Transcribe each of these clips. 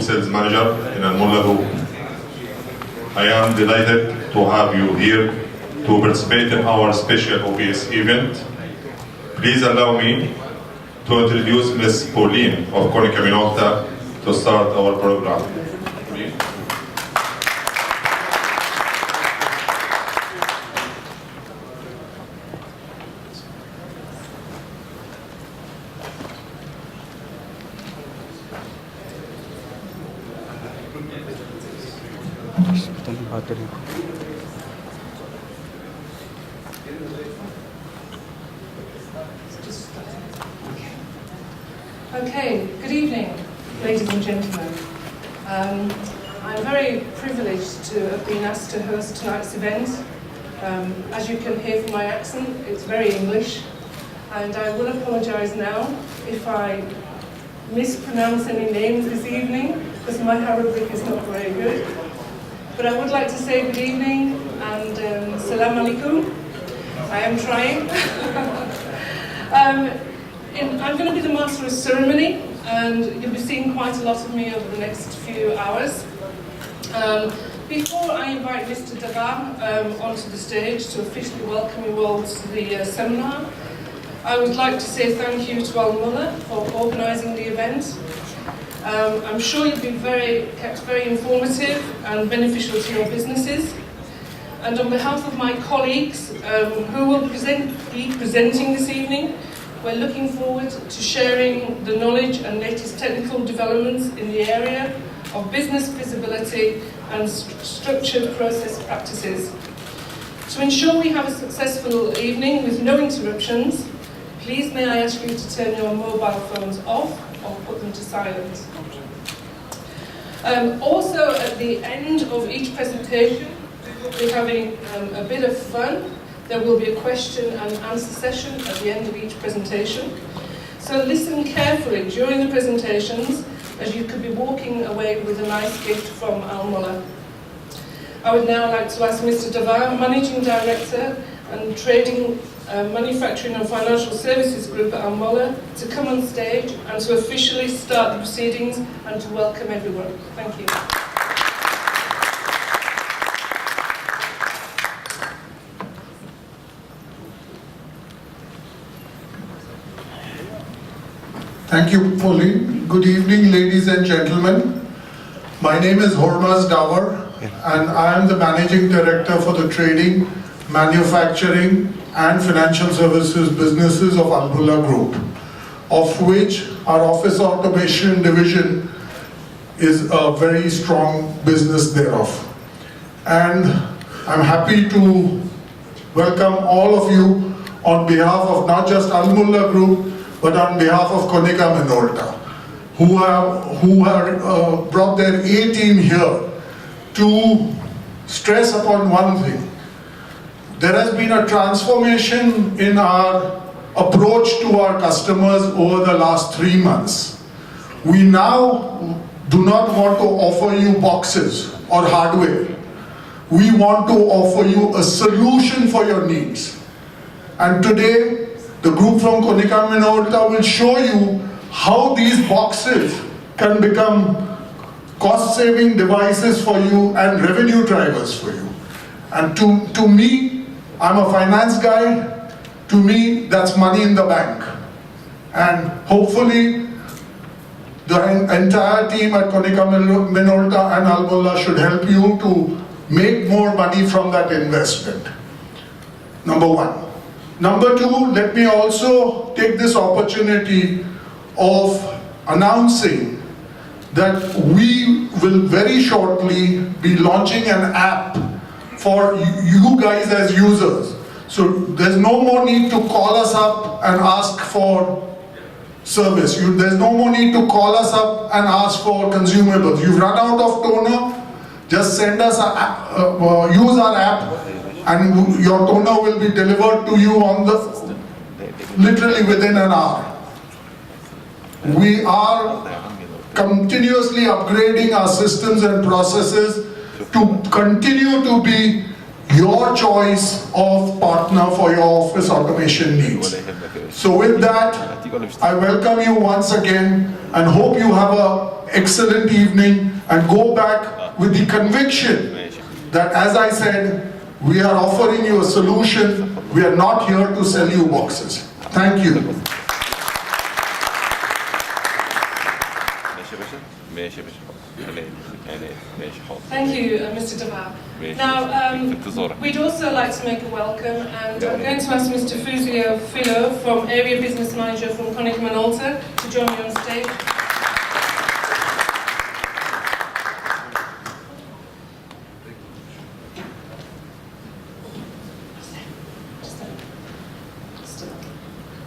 Group Sales Manager in Mulla Group. I am delighted to have you here to participate in our special OPS event. Please allow me to introduce Ms. Pauline of Konica Minolta to start our program. Okay, good evening, ladies and gentlemen. I'm very privileged to have been asked to host tonight's event. As you can hear from my accent, it's very English, and I will apologise now if I mispronounce any names this evening, because my Arabic is not very good. But I would like to say good evening and salam alaikum. I am trying. I'm going to be the master of ceremony, and you'll be seeing quite a lot of me over the next few hours. Before I invite Mr. Dava onto the stage to officially welcome you all to the seminar, I would like to say thank you to Mulla for organising the event. I'm sure you'll be kept very informative and beneficial to your businesses. And on behalf of my colleagues who will be presenting this evening, we're looking forward to sharing the knowledge and latest technical developments in the area of business visibility and structured process practices. To ensure we have a successful evening with no interruptions, please may I ask you to turn your mobile phones off or put them to silent. Also, at the end of each presentation, we're having a bit of fun. There will be a question and answer session at the end of each presentation. So listen carefully during the presentations, as you could be walking away with a nice gift from Mulla. I would now like to ask Mr. Dava, Managing Director and Trading, Manufacturing and Financial Services Group at Mulla, to come on stage and to officially start the proceedings and to welcome everyone. Thank you. Thank you, Pauline. Good evening, ladies and gentlemen. My name is Hormaz Dawar, and I am the Managing Director for the Trading, Manufacturing and Financial Services businesses of Mulla Group, of which our Office Automation Division is a very strong business thereof. And I'm happy to welcome all of you on behalf of not just Mulla Group, but on behalf of Konica Minolta, who have brought their A team here to stress upon one thing. There has been a transformation in our approach to our customers over the last 3 months. We now do not want to offer you boxes or hardware. We want to offer you a solution for your needs. And today, the group from Konica Minolta will show you how these boxes can become cost-saving devices for you and revenue drivers for you. And to me, I'm a finance guy. To me, that's money in the bank. And hopefully, the entire team at Konica Minolta and Mulla should help you to make more money from that investment. Number one. Number two, let me also take this opportunity of announcing that we will very shortly be launching an app for you guys as users. So there's no more need to call us up and ask for service. There's no more need to call us up and ask for consumables. You've run out of toner, just send us use our app, and your toner will be delivered to you literally within an hour. We are continuously upgrading our systems and processes to continue to be your choice of partner for your office automation needs. So with that, I welcome you once again and hope you have an excellent evening and go back with the conviction that, as I said, we are offering you a solution. We are not here to sell you boxes. Thank you. Thank you, Mr. Davar. Now, we'd also like to make a welcome, and I'm going to ask Mr. Fuzio Philo, from Area Business Manager from Konica Minolta, to join me on stage.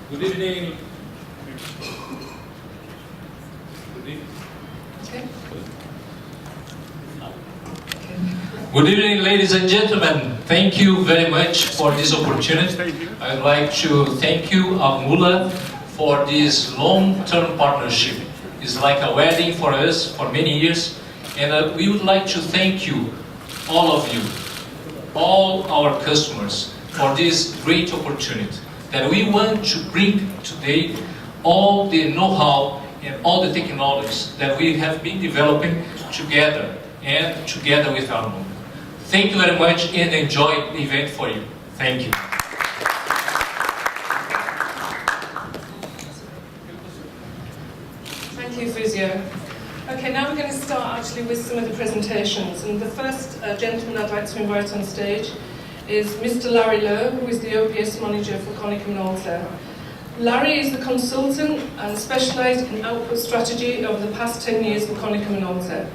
Good evening. Okay. Good evening, ladies and gentlemen. Thank you very much for this opportunity. I'd like to thank you, Mulla, for this long-term partnership. It's like a wedding for us for many years, and we would like to thank you, all of you, all our customers, for this great opportunity that we want to bring today all the know-how and all the technologies that we have been developing together and together with our Mulla. Thank you very much and enjoy the event for you. Thank you. Thank you, Fuzio. Okay, now we're going to start actually with some of the presentations. And the first gentleman I'd like to invite on stage is Mr. Larry Lowe, who is the OPS manager for Konica Minolta. Larry is the consultant and specialised in output strategy over the past 10 years for Konica Minolta.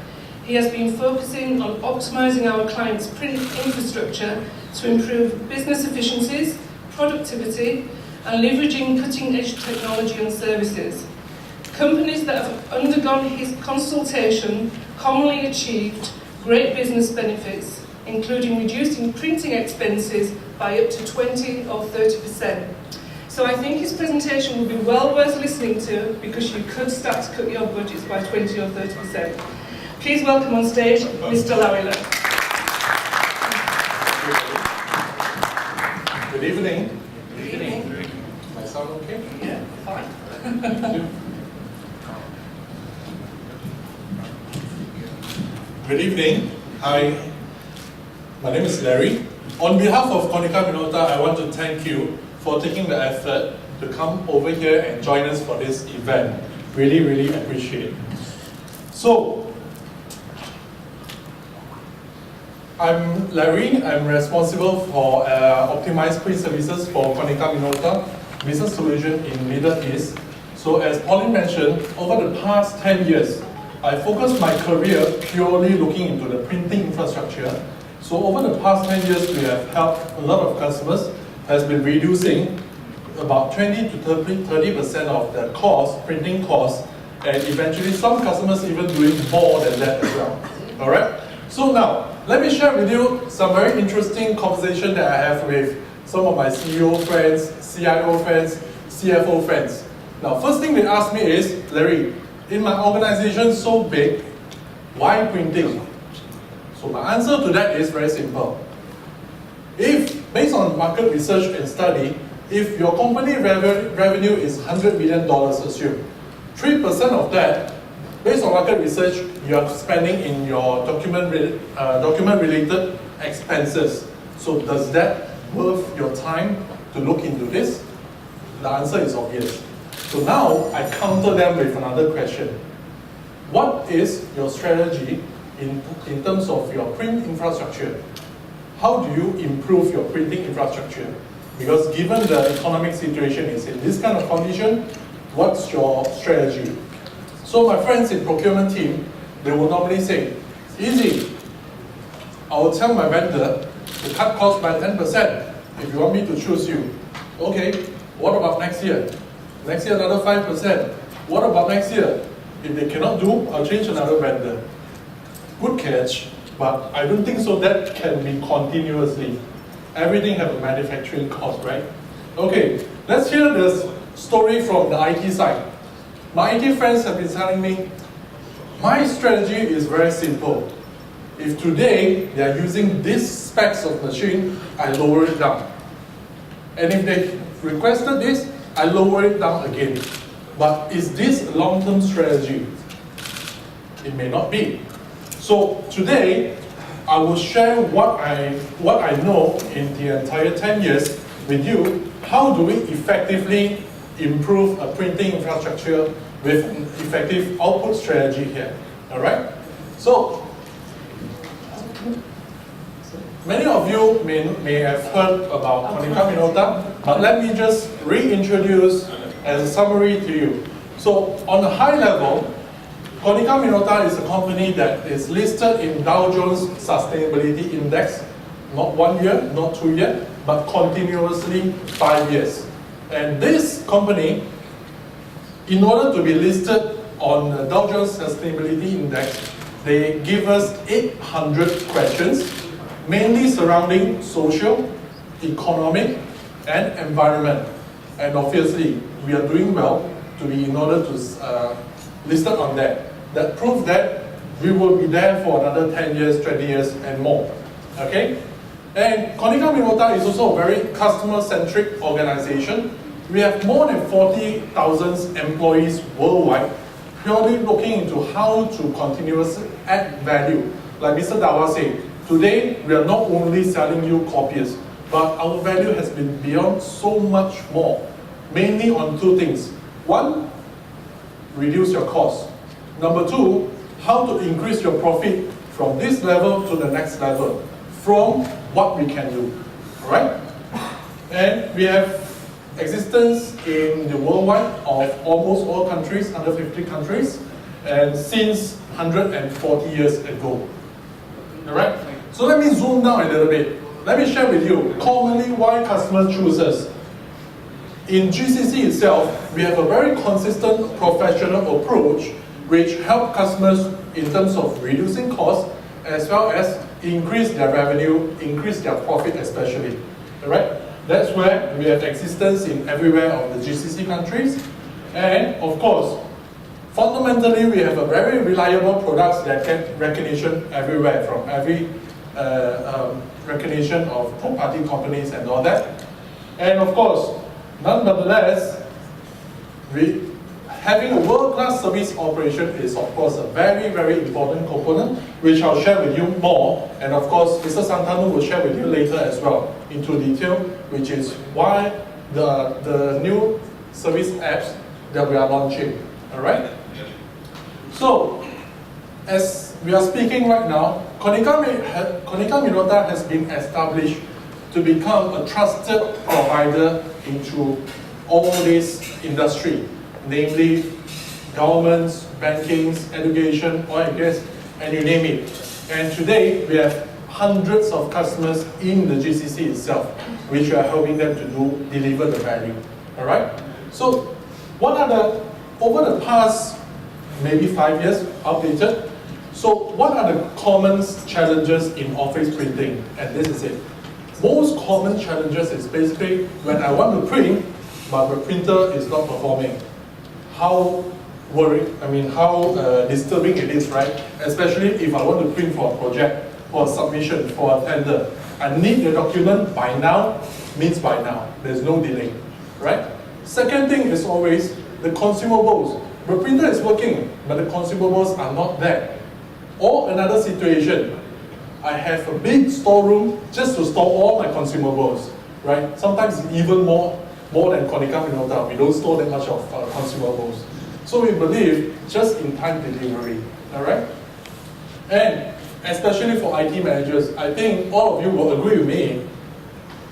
He has been focusing on optimising our clients' print infrastructure to improve business efficiencies, productivity, and leveraging cutting-edge technology and services. Companies that have undergone his consultation commonly achieved great business benefits, including reducing printing expenses by up to 20 or 30%. So I think his presentation will be well worth listening to, because you could start to cut your budgets by 20 or 30%. Please welcome on stage Mr. Larry Lowe. Good evening. Good evening. My sound okay? Yeah, fine. Thank you. Good evening. Hi. My name is Larry. On behalf of Konica Minolta, I want to thank you for taking the effort to come over here and join us for this event. Really, really appreciate it. So, I'm Larry. I'm responsible for optimized print services for Konica Minolta Business Solution in Middle East. So as Pauline mentioned, over the past 10 years, I focused my career purely looking into the printing infrastructure. So over the past 10 years, we have helped a lot of customers, has been reducing about 20 to 30% of the cost, printing costs, and eventually some customers even doing more than that as well. All right? So now, let me share with you some very interesting conversation that I have with some of my CEO friends, CIO friends, CFO friends. Now, first thing they ask me is, Larry, in my organization so big, why printing? So my answer to that is very simple. If, based on market research and study, if your company revenue is $100 million, assume, 3% of that, based on market research, you are spending in your document-related expenses. So does that worth your time to look into this? The answer is obvious. So now I counter them with another question. What is your strategy in terms of your print infrastructure? How do you improve your printing infrastructure? Because given the economic situation is in this kind of condition, what's your strategy? So my friends in procurement team, they will normally say, easy, I will tell my vendor to cut costs by 10% if you want me to choose you. Okay, what about next year? Next year another 5%. What about next year? If they cannot do, I'll change another vendor. Good catch, but I don't think so that can be continuously. Everything have a manufacturing cost, right? Okay, let's hear the story from the IT side. My IT friends have been telling me, my strategy is very simple. If today they are using this specs of machine, I lower it down. And if they requested this, I lower it down again. But is this a long-term strategy? it may not be. So today, I will share what I know in the entire 10 years with you. How do we effectively improve a printing infrastructure with an effective output strategy here? All right. So many of you may have heard about Konica Minolta, but let me just reintroduce as a summary to you. So on a high level, Konica Minolta is a company that is listed in Dow Jones Sustainability Index, not 1 year, not 2 years, but continuously 5 years. And this company, in order to be listed on the Dow Jones Sustainability Index, they give us 800 questions, mainly surrounding social, economic, and environment. And obviously, we are doing well to be in order to listed on that. That proves that we will be there for another 10 years, 20 years, and more. Okay? And Konica Minolta is also a very customer-centric organization. We have more than 40,000 employees worldwide, purely looking into how to continuously add value. Like Mr. Dawa said, today we are not only selling you copiers, but our value has been beyond so much more, mainly on two things. One, reduce your cost. Number two, how to increase your profit from this level to the next level, from what we can do, all right? And we have existence in the worldwide of almost all countries, 150 countries, and since 140 years ago, all right? So let me zoom down a little bit. Let me share with you commonly why customers choose us. In GCC itself, we have a very consistent professional approach which help customers in terms of reducing costs as well as increase their revenue, increase their profit especially. All right? That's where we have existence in everywhere of the GCC countries. And of course, fundamentally, we have a very reliable products that get recognition everywhere from every recognition of third-party companies and all that. And of course, nonetheless, having a world-class service operation is of course a very, very important component, which I'll share with you more. And of course, Mr. Santanu will share with you later as well into detail, which is why the new service apps that we are launching. All right? So, as we are speaking right now, Konica Minolta has been established to become a trusted provider into all this industry, namely governments, bankings, education, oil and gas, and you name it. And today, we have hundreds of customers in the GCC itself, which we are helping them to deliver the value. All right? So, over the past maybe 5 years, updated, so what are the common challenges in office printing? And this is it. Most common challenges is basically when I want to print, but the printer is not performing. How disturbing it is, right? Especially if I want to print for a project, for a submission, for a tender. I need the document by now, means by now. There's no delay, right? Second thing is always the consumables. The printer is working, but the consumables are not there. Or another situation, I have a big storeroom just to store all my consumables, right? Sometimes even more than Konica Minolta. We don't store that much of consumables. So we believe just-in-time delivery, all right? And especially for IT managers, I think all of you will agree with me.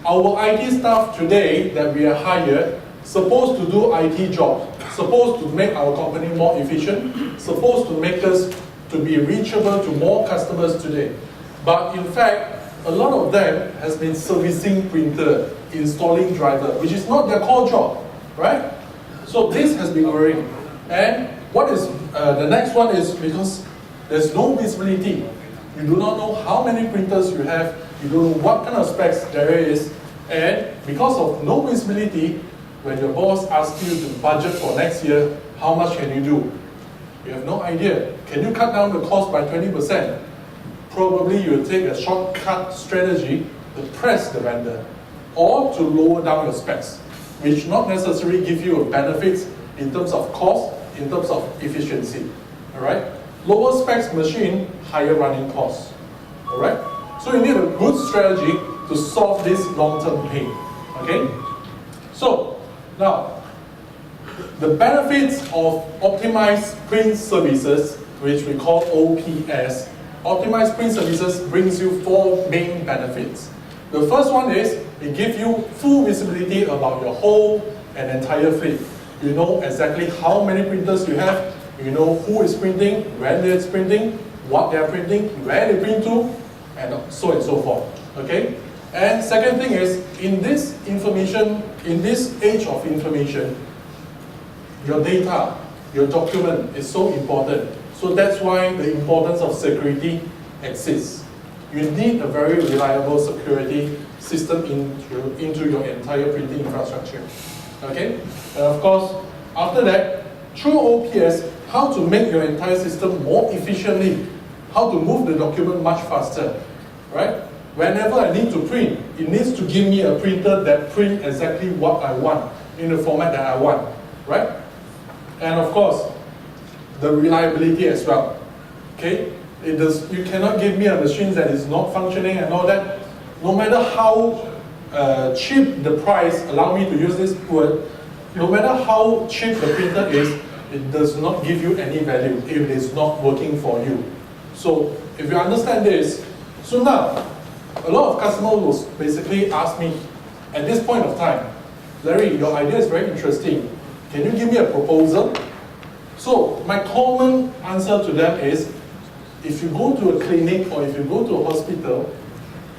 Our IT staff today that we are hired, supposed to do IT jobs, supposed to make our company more efficient, supposed to make us to be reachable to more customers today. But in fact, a lot of them has been servicing printer, installing driver, which is not their core job, right? So this has been growing. And what is the next one is because there's no visibility. You do not know how many printers you have, you don't know what kind of specs there is, and because of no visibility, when your boss asks you to budget for next year, how much can you do? You have no idea. Can you cut down the cost by 20%? Probably you will take a shortcut strategy to press the vendor or to lower down your specs, which not necessarily give you a benefit in terms of cost, in terms of efficiency, all right? Lower specs machine, higher running costs. Alright? So you need a good strategy to solve this long-term pain. Okay? So, now, the benefits of optimized print services, which we call OPS, optimized print services brings you 4 main benefits. The first one is it gives you full visibility about your whole and entire fleet. You know exactly how many printers you have, you know who is printing, when it's printing, what they are printing, where they print to, and so forth. Okay? And second thing is, in this information, in this age of information, your data, your document is so important. So that's why the importance of security exists. You need a very reliable security system into your entire printing infrastructure. Okay? And of course, after that, through OPS, how to make your entire system more efficiently, how to move the document much faster, right? Whenever I need to print, it needs to give me a printer that prints exactly what I want, in the format that I want, right? And of course, the reliability as well, okay? You cannot give me a machine that is not functioning and all that. No matter how cheap the price, allow me to use this word, no matter how cheap the printer is, it does not give you any value if it is not working for you. So if you understand this, so now, a lot of customers will basically ask me, at this point of time, Larry, your idea is very interesting. Can you give me a proposal? So my common answer to them is, if you go to a clinic or if you go to a hospital,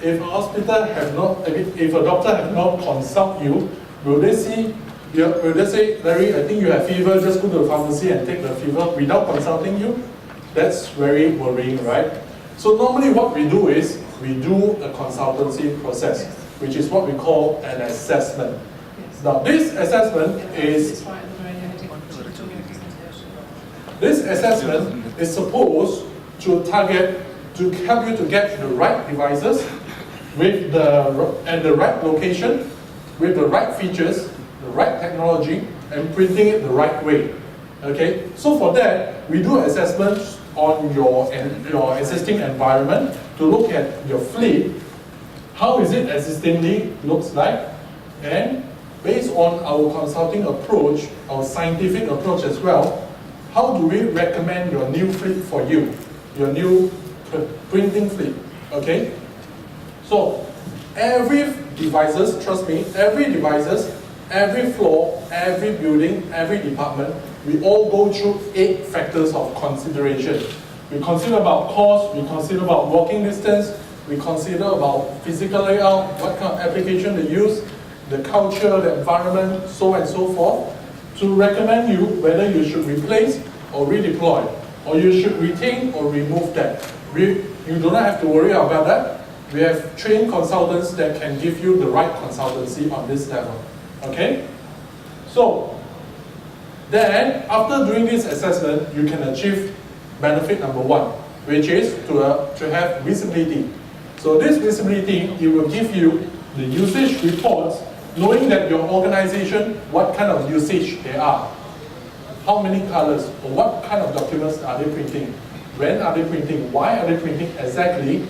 if a doctor have not consult you, will they say, Larry, I think you have fever, just go to the pharmacy and take the fever without consulting you? That's very worrying, right? So normally what we do is, we do a consultancy process, which is what we call an assessment. Now this assessment is supposed to target, to help you to get the right devices with the right location, with the right features, the right technology, and printing it the right way. Okay, so for that, we do assessments on your existing environment to look at your fleet, how is it existingly looks like, and based on our consulting approach, our scientific approach as well, how do we recommend your new fleet for you, your new printing fleet, okay? So, every devices, trust me, every devices, every floor, every building, every department, we all go through 8 factors of consideration. We consider about cost, we consider about walking distance, we consider about physical layout, what kind of application they use, the culture, the environment, so on and so forth, to recommend you whether you should replace or redeploy, or you should retain or remove that. You do not have to worry about that. We have trained consultants that can give you the right consultancy on this level. Okay? So, then, after doing this assessment, you can achieve benefit number 1, which is to have visibility. So this visibility, it will give you the usage reports, knowing that your organization, what kind of usage they are, how many colors, or what kind of documents are they printing, when are they printing, why are they printing exactly.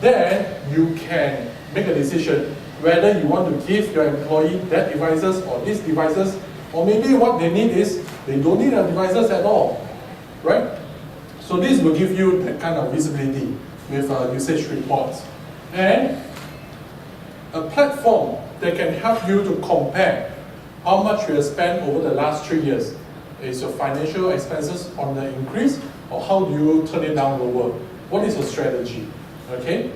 Then you can make a decision whether you want to give your employee that devices or these devices, or maybe what they need is they don't need the devices at all, right? So this will give you that kind of visibility with usage reports. And a platform that can help you to compare how much you have spent over the last 3 years. Is your financial expenses on the increase, or how do you turn it down lower? What is your strategy? Okay?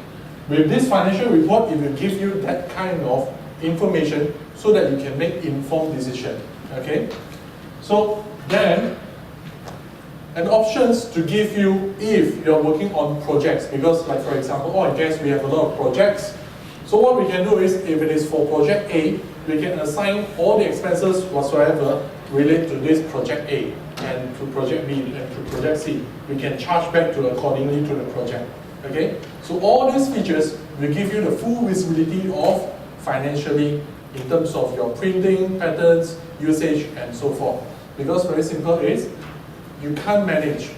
With this financial report, it will give you that kind of information so that you can make informed decision. Okay? So then, and options to give you if you're working on projects, because like for example, I guess we have a lot of projects. So what we can do is, if it is for project A, we can assign all the expenses whatsoever relate to this project A, and to project B, and to project C. We can charge back to accordingly to the project. Okay? So all these features will give you the full visibility of financially in terms of your printing patterns, usage, and so forth. Because very simple is, you can't manage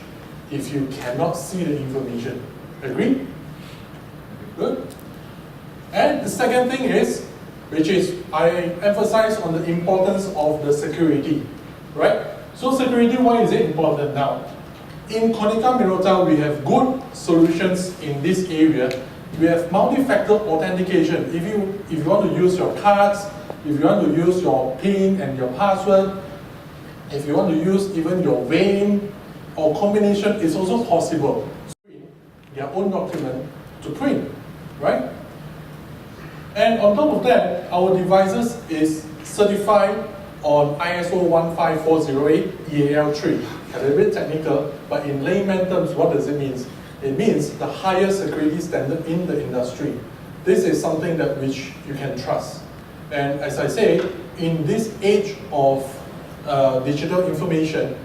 if you cannot see the information. Agree? Good. And the second thing is, which is I emphasize on the importance of the security, right? So security, why is it important now? In Konica Minolta, we have good solutions in this area. We have multi-factor authentication. If you want to use your cards, if you want to use your PIN and your password, if you want to use even your vein or combination, it's also possible. Their own document to print, right? And on top of that, our devices is certified on ISO 15408 EAL3. A little bit technical, but in layman terms, what does it mean? It means the highest security standard in the industry. This is something that which you can trust. And as I say, in this age of digital information,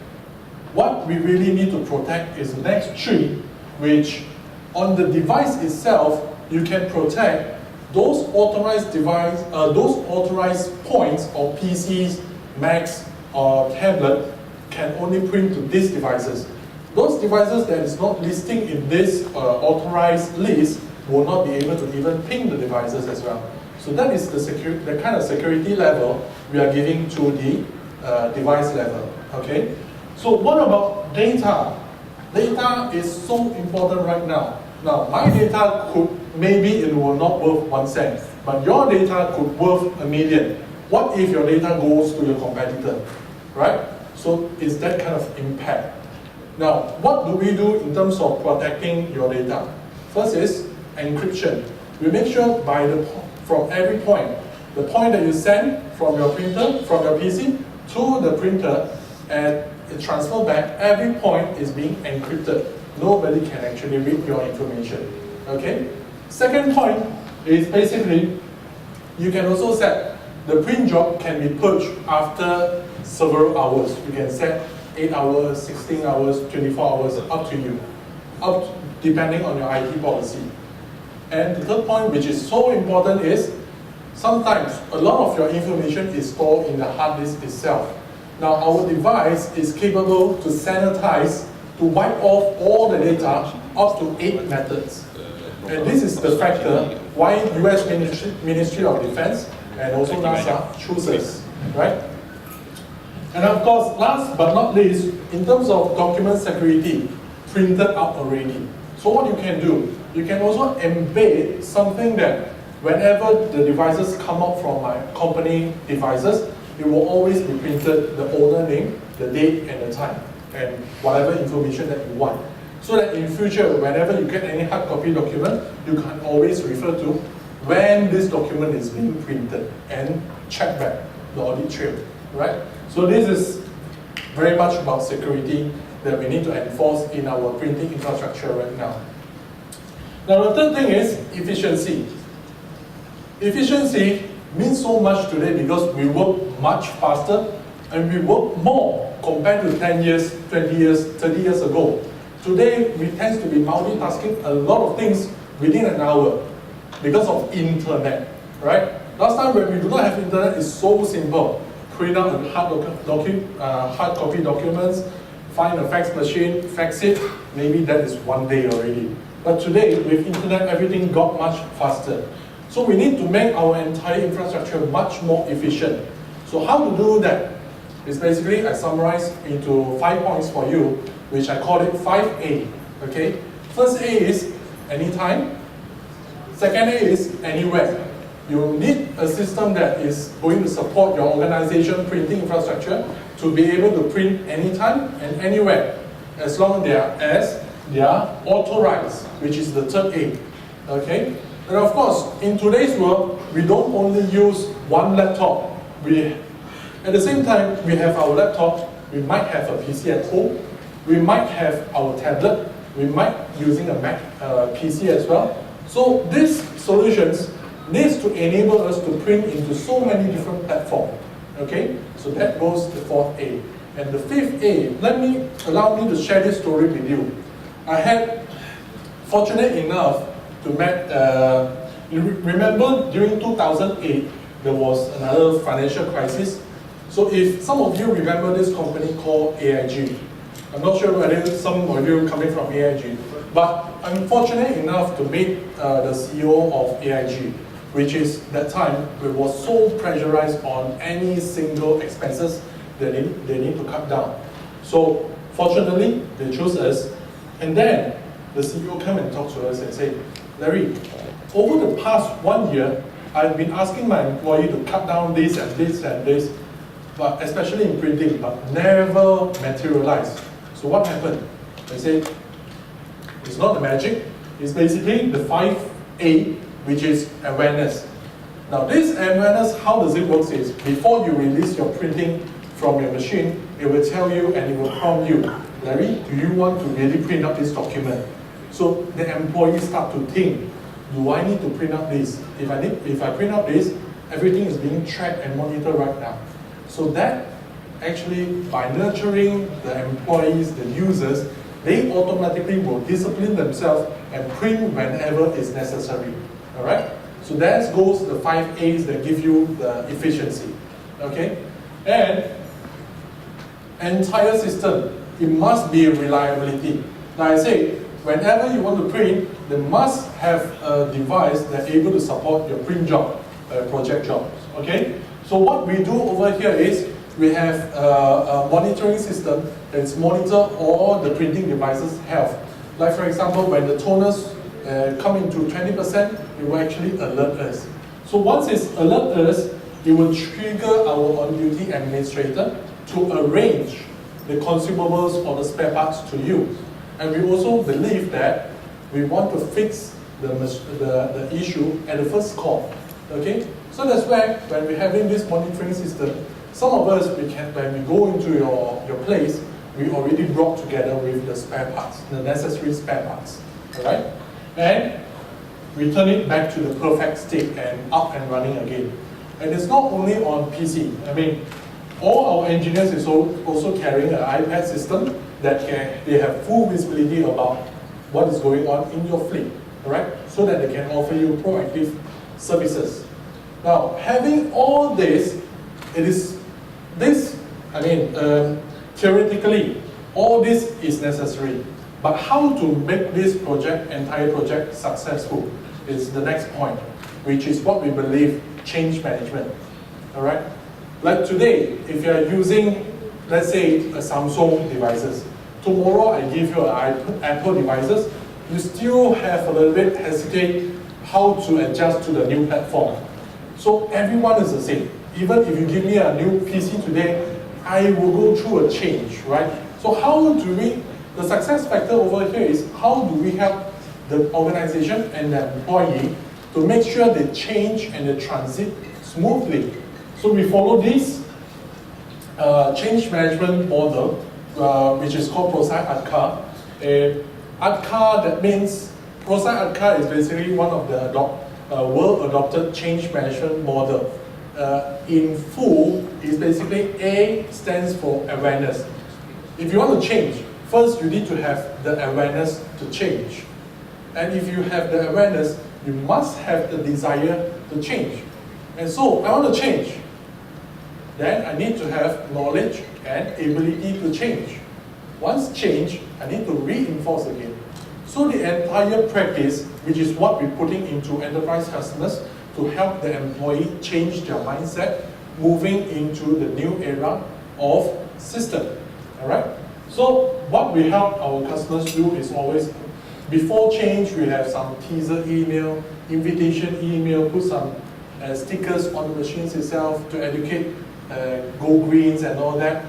what we really need to protect is the next three, which on the device itself, you can protect those authorized device, those authorized points or PCs, Macs, or tablet can only print to these devices. Those devices that is not listing in this authorized list will not be able to even ping the devices as well. So that is the kind of security level we are giving to the device level. Okay. So what about data? Data is so important right now. Now, my data could, maybe it will not worth 1 cent, but your data could worth $1 million. What if your data goes to your competitor, right? So it's that kind of impact. Now, what do we do in terms of protecting your data? First is encryption. We make sure from every point, the point that you send from your printer, from your PC to the printer, and it transfer back, every point is being encrypted. Nobody can actually read your information. Okay? Second point is basically, you can also set the print job can be purged after several hours. You can set 8 hours, 16 hours, 24 hours, up to you, depending on your IT policy. And the third point, which is so important, is sometimes a lot of your information is stored in the hard disk itself. Now, our device is capable to sanitize, to wipe off all the data up to 8 methods. And this is the factor why US Ministry of Defense and also NASA chooses, right? And of course, last but not least, in terms of document security, printed out already. So what you can do, you can also embed something that whenever the devices come out from my company devices, it will always be printed, the owner name, the date and the time, and whatever information that you want. So that in future, whenever you get any hard copy document, you can always refer to when this document is being printed and check back the audit trail, right? So this is very much about security that we need to enforce in our printing infrastructure right now. Now the third thing is efficiency. Efficiency means so much today because we work much faster and we work more compared to 10 years, 20 years, 30 years ago. Today, we tend to be multitasking a lot of things within an hour because of internet, right? Last time when we do not have internet, it's so simple. Print out hard copy documents, find a fax machine, fax it, maybe that is 1 day already. But today, with internet, everything got much faster. So we need to make our entire infrastructure much more efficient. So how to do that? It's basically, I summarize into 5 points for you, which I call it 5A, okay? First A is anytime. Second A is anywhere. You need a system that is going to support your organization printing infrastructure to be able to print anytime and anywhere, as long as they are authorized, which is the third A, okay? And of course, in today's world, we don't only use one laptop. At the same time, we have our laptop, we might have a PC at home, we might have our tablet, we might using a Mac PC as well. So these solutions needs to enable us to print into so many different platforms. Okay, so that goes the fourth A. And the fifth A, allow me to share this story with you. I had fortunate enough to meet, remember during 2008, there was another financial crisis. So if some of you remember this company called AIG, I'm not sure whether some of you coming from AIG, but I'm fortunate enough to meet the CEO of AIG, which is that time we was so pressurized on any single expenses that they need to cut down. So fortunately, they chose us, and then the CEO come and talk to us and say, Larry, over the past 1 year, I've been asking my employee to cut down this and this and this, but especially in printing, but never materialized. So what happened? They say, it's not the magic, it's basically the 5A, which is awareness. Now this awareness, how does it work is, before you release your printing from your machine, it will tell you and it will prompt you, Larry, do you want to really print out this document? So the employees start to think, do I need to print out this? If I print out this, everything is being tracked and monitored right now. So that actually, by nurturing the employees, the users, they automatically will discipline themselves and print whenever is necessary. All right? So that goes the 5 A's that give you the efficiency. Okay? And entire system, it must be reliability. Like I say, whenever you want to print, they must have a device that's able to support your print job, project jobs. Okay? So what we do over here is we have a monitoring system that's monitor all the printing devices' health. Like for example, when the toners come into 20%, it will actually alert us. So once it's alert us, it will trigger our on-duty administrator to arrange the consumables or the spare parts to use. And we also believe that we want to fix the issue at the first call. Okay? So that's why when we're having this monitoring system, some of us, when we go into your place, we already brought together with the spare parts, the necessary spare parts. Alright? And we turn it back to the perfect state and up and running again. And it's not only on PC. I mean, all our engineers is also carrying an iPad system that they have full visibility about what is going on in your fleet, alright? So that they can offer you proactive services. Now, having all this, theoretically, all this is necessary. But how to make this entire project successful is the next point, which is what we believe, change management, alright? Like today, if you are using, let's say, a Samsung devices, tomorrow I give you an Apple devices, you still have a little bit hesitate how to adjust to the new platform. So everyone is the same. Even if you give me a new PC today, I will go through a change, right? So how do the success factor over here is how do we help the organization and the employee to make sure they change and they transit smoothly. So we follow this change management model, which is called Prosai ADKAR. ADKAR, that means, Prosai ADKAR is basically one of the world-adopted change management model. In full, is basically A stands for awareness. If you want to change, first you need to have the awareness to change. And if you have the awareness, you must have the desire to change. And so, I want to change. Then I need to have knowledge and ability to change. Once changed, I need to reinforce again. So the entire practice, which is what we're putting into enterprise customers to help the employee change their mindset, moving into the new era of system. Alright? So what we help our customers do is always, before change, we have some teaser email, invitation email, put some stickers on the machines itself to educate, go greens and all that.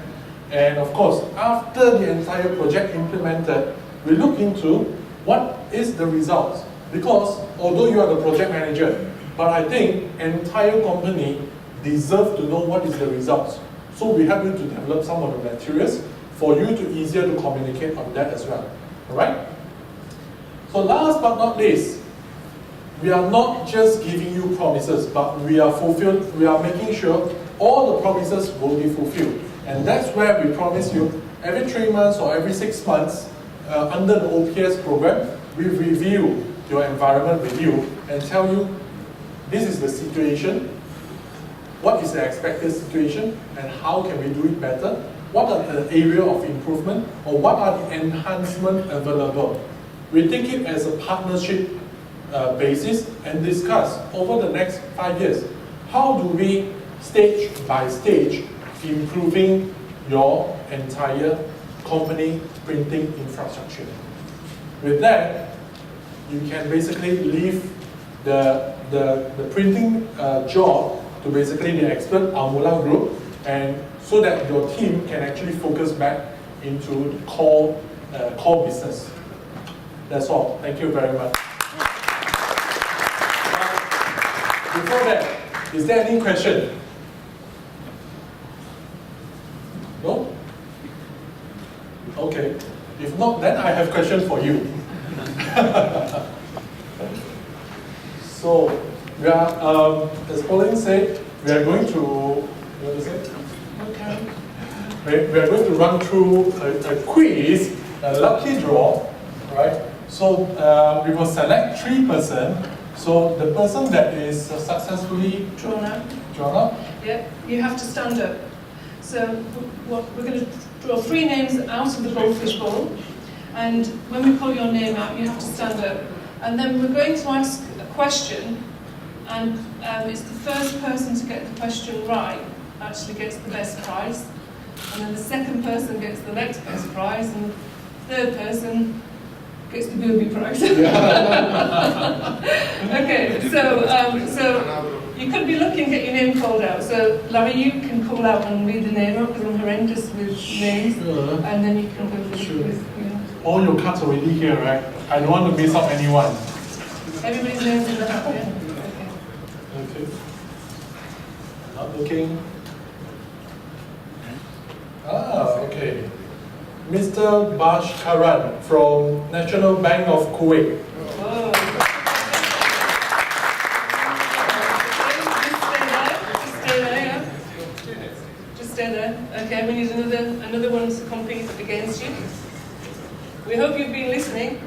And of course, after the entire project implemented, we look into what is the results. Because although you are the project manager, but I think entire company deserve to know what is the results. So we help you to develop some of the materials for you to easier to communicate on that as well. Alright? So last but not least, we are not just giving you promises, but we are making sure all the promises will be fulfilled. And that's where we promise you every 3 months or every 6 months under the OPS program, we review your environment with you and tell you this is the situation, what is the expected situation, and how can we do it better. what are the area of improvement, or what are the enhancement available. We take it as a partnership basis and discuss over the next 5 years, how do we stage by stage improving your entire company printing infrastructure. With that, you can basically leave the printing job to basically the expert, our Mulla group, and so that your team can actually focus back into the core business. That's all. Thank you very much. Before that, is there any question? No? Okay. If not, then I have question for you. So, we are, as Pauline said, we are going to, what is it? Okay. We are going to run through a quiz, a lucky draw, right? So, we will select 3 persons. So, the person that is successfully Drawn up. Yeah, you have to stand up. So we're going to draw 3 names out of the goldfish bowl, and when we call your name out, you have to stand up. And then we're going to ask a question, and it's the first person to get the question right actually gets the best prize, and then the second person gets the next best prize, and the third person gets the booby prize. Okay, so you could be looking at your name called out. So Larry, you can call out and read the name out because I'm horrendous with names, and then you can go with all your cards already here, right? I don't want to miss out anyone. Everybody's name's in the hat, yeah? Okay. Not looking. Okay. Mr. Bashkaran from National Bank of Kuwait. Whoa. Just stay there. Okay, we need another one to compete against you. We hope you've been listening.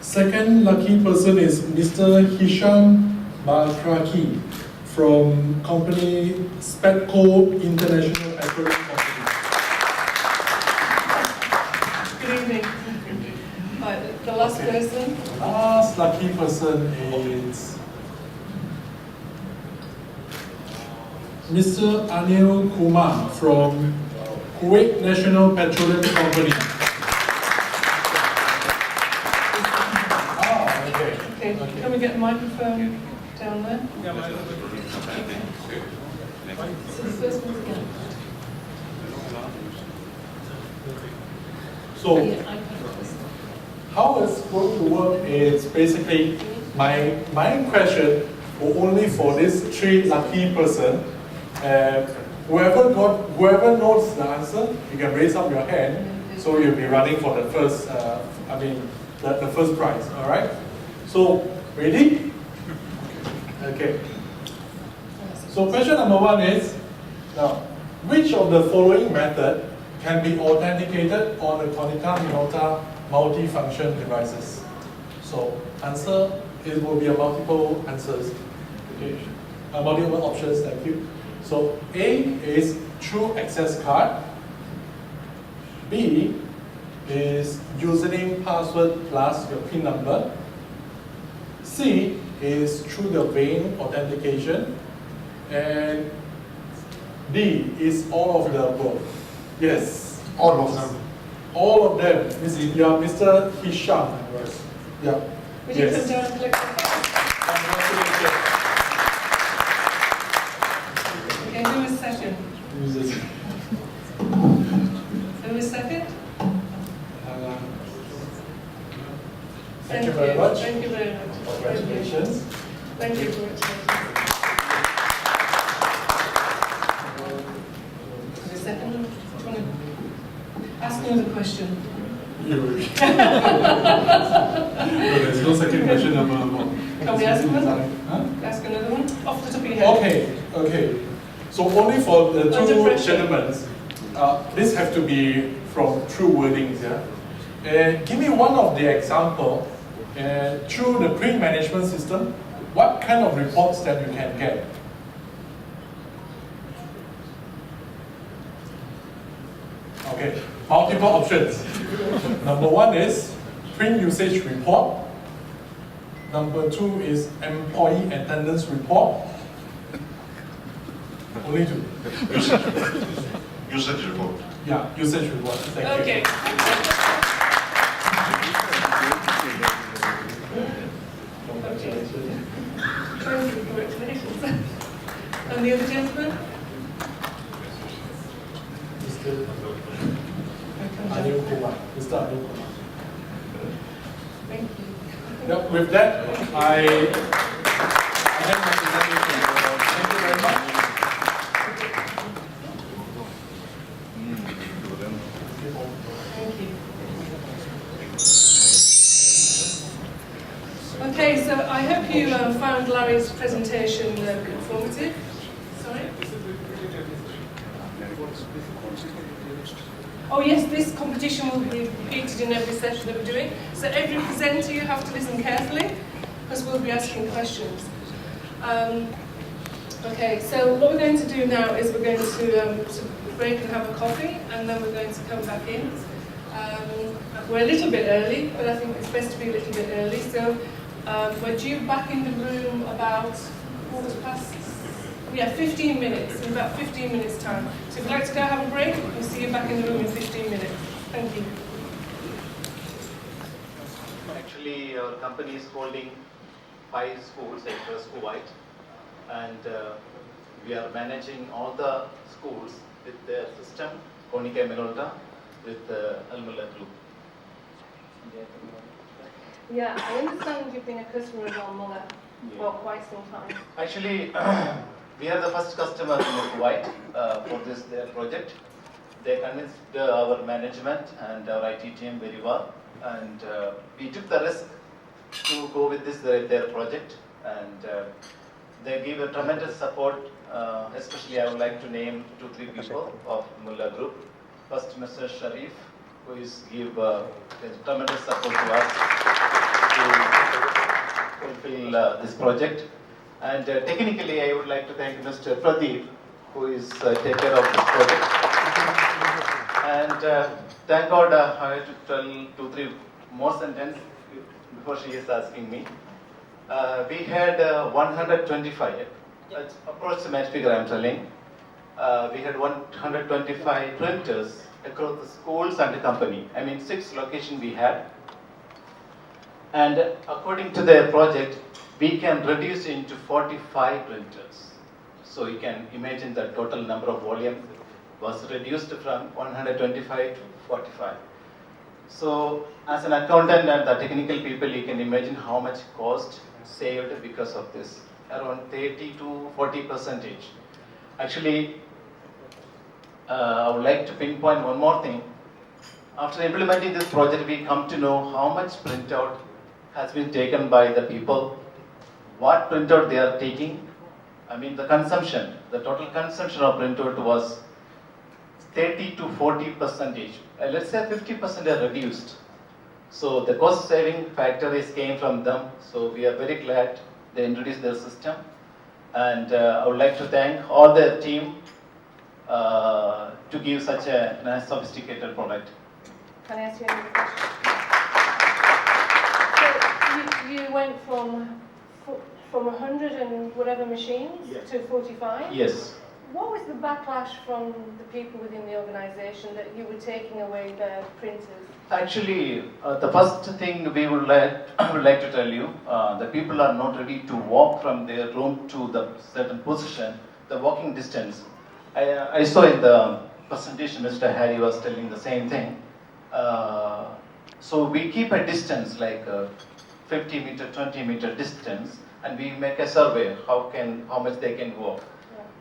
Second lucky person is Mr. Hisham Bakraki from company Spetco International Aquarium Company. Good evening. Right, the last person. Last lucky person is Mr. Anil Kumar from Kuwait National Petroleum Company. Okay, can we get the microphone down there? So the first one again. So, how it's going to work is basically my question will only for this 3 lucky person. Whoever knows the answer, you can raise up your hand. So you'll be running for the first, the first prize. All right. So ready? Okay. So question number 1 is now, which of the following method can be authenticated on the Konica Minolta multi-function devices? So answer, it will be a multiple answers. Okay. Multiple options. Thank you. So A is through access card. B is username, password plus your PIN number. C is through the vein authentication. And D is all of the above. Yes. All of them. All of them. Yeah, Mr. Hisham. Yeah. Would you come down and collect the card? Congratulations. Okay, who is second? Who is second? Thank you very much. Thank you very much. Congratulations. Thank you very much. The second one? Do you want to ask another question? There's no second question available. Can we ask one? Huh? Ask another one? Off the top of your head. Okay. So only for the Under 2 pressure. gentlemen, this have to be from true wordings, yeah? Give me one of the example, through the print management system, what kind of reports that you can get? multiple options. Number one is print usage report. Number two is employee attendance report. Only two. Usage report. Yeah, usage report. Thank you. Okay. Congratulations. And the other gentleman? Mr. Anil Kumar. Mr. Anil Kumar. Thank you. Yep, with that, I have my presentation. Thank you very much. Thank you. Okay, so I hope you found Larry's presentation informative. Sorry? Oh yes, this competition will be repeated in every session that we're doing. So every presenter, you have to listen carefully, because we'll be asking questions. Okay, so what we're going to do now is we're going to break and have a coffee, and then we're going to come back in. We're a little bit early, but I think it's best to be a little bit early. So we're due back in the room about 15 minutes, in about 15 minutes time. So if you'd like to go have a break, we'll see you back in the room in 15 minutes. Thank you. Actually, our company is holding 5 schools across Kuwait, and we are managing all the schools with their system, Konica Minolta, with Mulla Group. Yeah, I understand you've been a customer of Mulla for quite some time. Actually, we are the first customer in Kuwait for their project. They convinced our management and our IT team very well, and we took the risk to go with their project, and they give a tremendous support. Especially, I would like to name 2-3 people of Mulla Group. First, Mr. Sharif, who is give tremendous support to us to fulfill this project. And technically, I would like to thank Mr. Pradeep, who is take care of this project. And thank God, I have to tell 2-3 more sentences before she is asking me. We had 125, that's approximate figure I'm telling. We had 125 printers across the schools and the company. I mean, 6 locations we had. And according to their project, we can reduce into 45 printers. So you can imagine the total number of volume was reduced from 125 to 45. So as an accountant and the technical people, you can imagine how much cost saved because of this, around 30 to 40%. Actually, I would like to pinpoint one more thing. After implementing this project, we come to know how much printout has been taken by the people, what printout they are taking. I mean, the consumption, the total consumption of printout was 30 to 40%. Let's say 50% are reduced. So the cost saving factor came from them. So we are very glad they introduced their system. And I would like to thank all the team to give such a nice sophisticated product. Can I ask you another question? So you went from 100 and whatever machines to 45? Yes. What was the backlash from the people within the organisation that you were taking away their printers? Actually, the first thing we would like to tell you, the people are not ready to walk from their room to the certain position, the walking distance. I saw in the presentation Mr. Harry was telling the same thing. So we keep a distance like 50 meter, 20 meter distance, and we make a survey how much they can walk.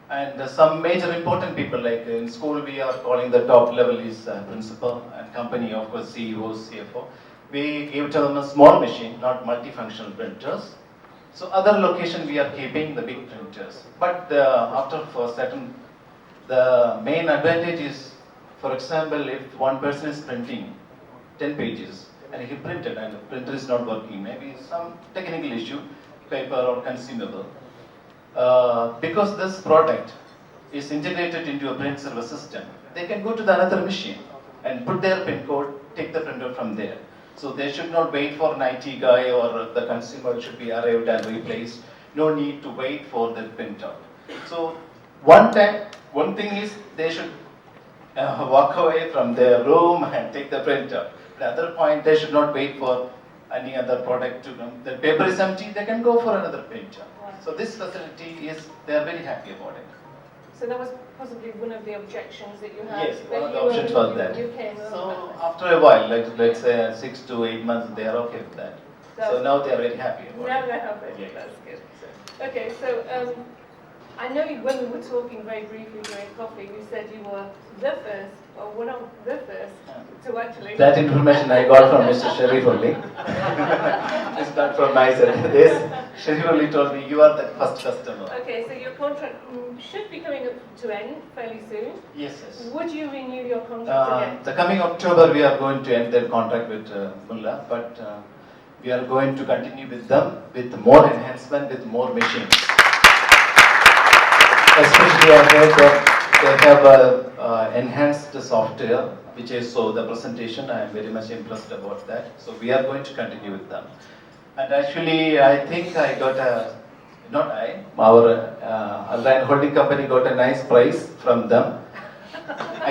And some major important people, like in school, we are calling the top level is principal, and company, of course, CEO, CFO. We give to them a small machine, not multifunctional printers. So other location we are keeping the big printers. But after for certain, the main advantage is, for example, if one person is printing 10 pages and he printed and the printer is not working, maybe some technical issue, paper or consumable. Because this product is integrated into a print server system, they can go to the another machine and put their pin code, take the printout from there. So they should not wait for an IT guy or the consumer should be arrived and replaced. No need to wait for the printout. So one thing is they should walk away from their room and take the printout. The other point, they should not wait for any other product to come. The paper is empty, they can go for another printer. So this facility is, they are very happy about it. So that was possibly one of the objections that you had. Yes, that one of the you options were- was that. You came So over. after a while, let's say 6 to 8 months, they are okay with that. So That's- now they are very happy about Now it. they're happy. Yeah. That's good. Okay, so I know when we were talking very briefly during coffee, you said you were the first, or one of the first, to actually... That information I got from Mr. Sharif only. It's not from my side. This Sharif only told me you are the first customer. Okay, so your contract should be coming up to end fairly soon. Yes, yes. Would you renew your contract again? The coming October we are going to end their contract with Mulla, but we are going to continue with them with more enhancement, with more machines. Especially I heard that they have enhanced software, which is so the presentation. I am very much impressed about that. So we are going to continue with them. And actually, I think I got our Alliance Holding Company got a nice price from them.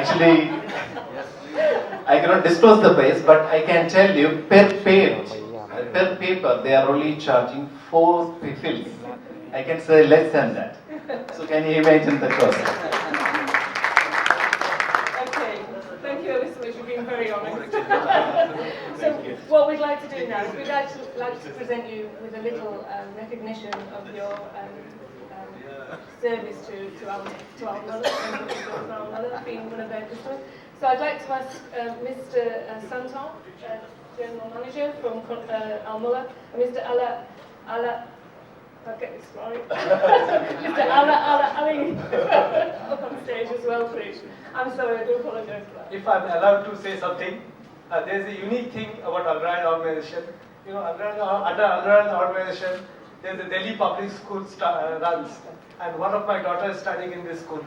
Actually, I cannot disclose the price, but I can tell you per page, per paper, they are only charging 4 fills. I can say less than that. So can you imagine the cost? Okay, thank you ever so much for being very honest. So what we'd like to do now is we'd like to present you with a little recognition of your service to our mother, being one of their customers. So I'd like to ask Mr. Santon, General Manager from Mulla, and Mr. Ala. Okay, sorry. Mr. Ali, up on stage as well, please. I'm sorry, I do apologize for that. If I'm allowed to say something, there's a unique thing about Al-Ryan organization. You know, under Al-Ryan organization, there's a Delhi public school runs, and one of my daughters is studying in this school.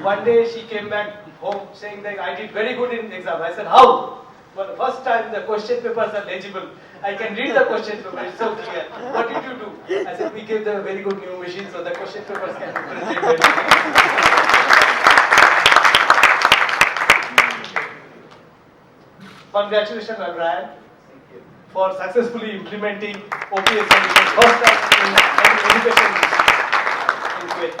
One day she came back home saying that I did very good in the exam. I said, how? For the first time, the question papers are legible. I can read the question paper, it's so clear. What did you do? I said, we gave them a very good new machine so the question papers can be printed very Congratulations, Ryan, for successfully implementing OPS solution first time in education in Kuwait.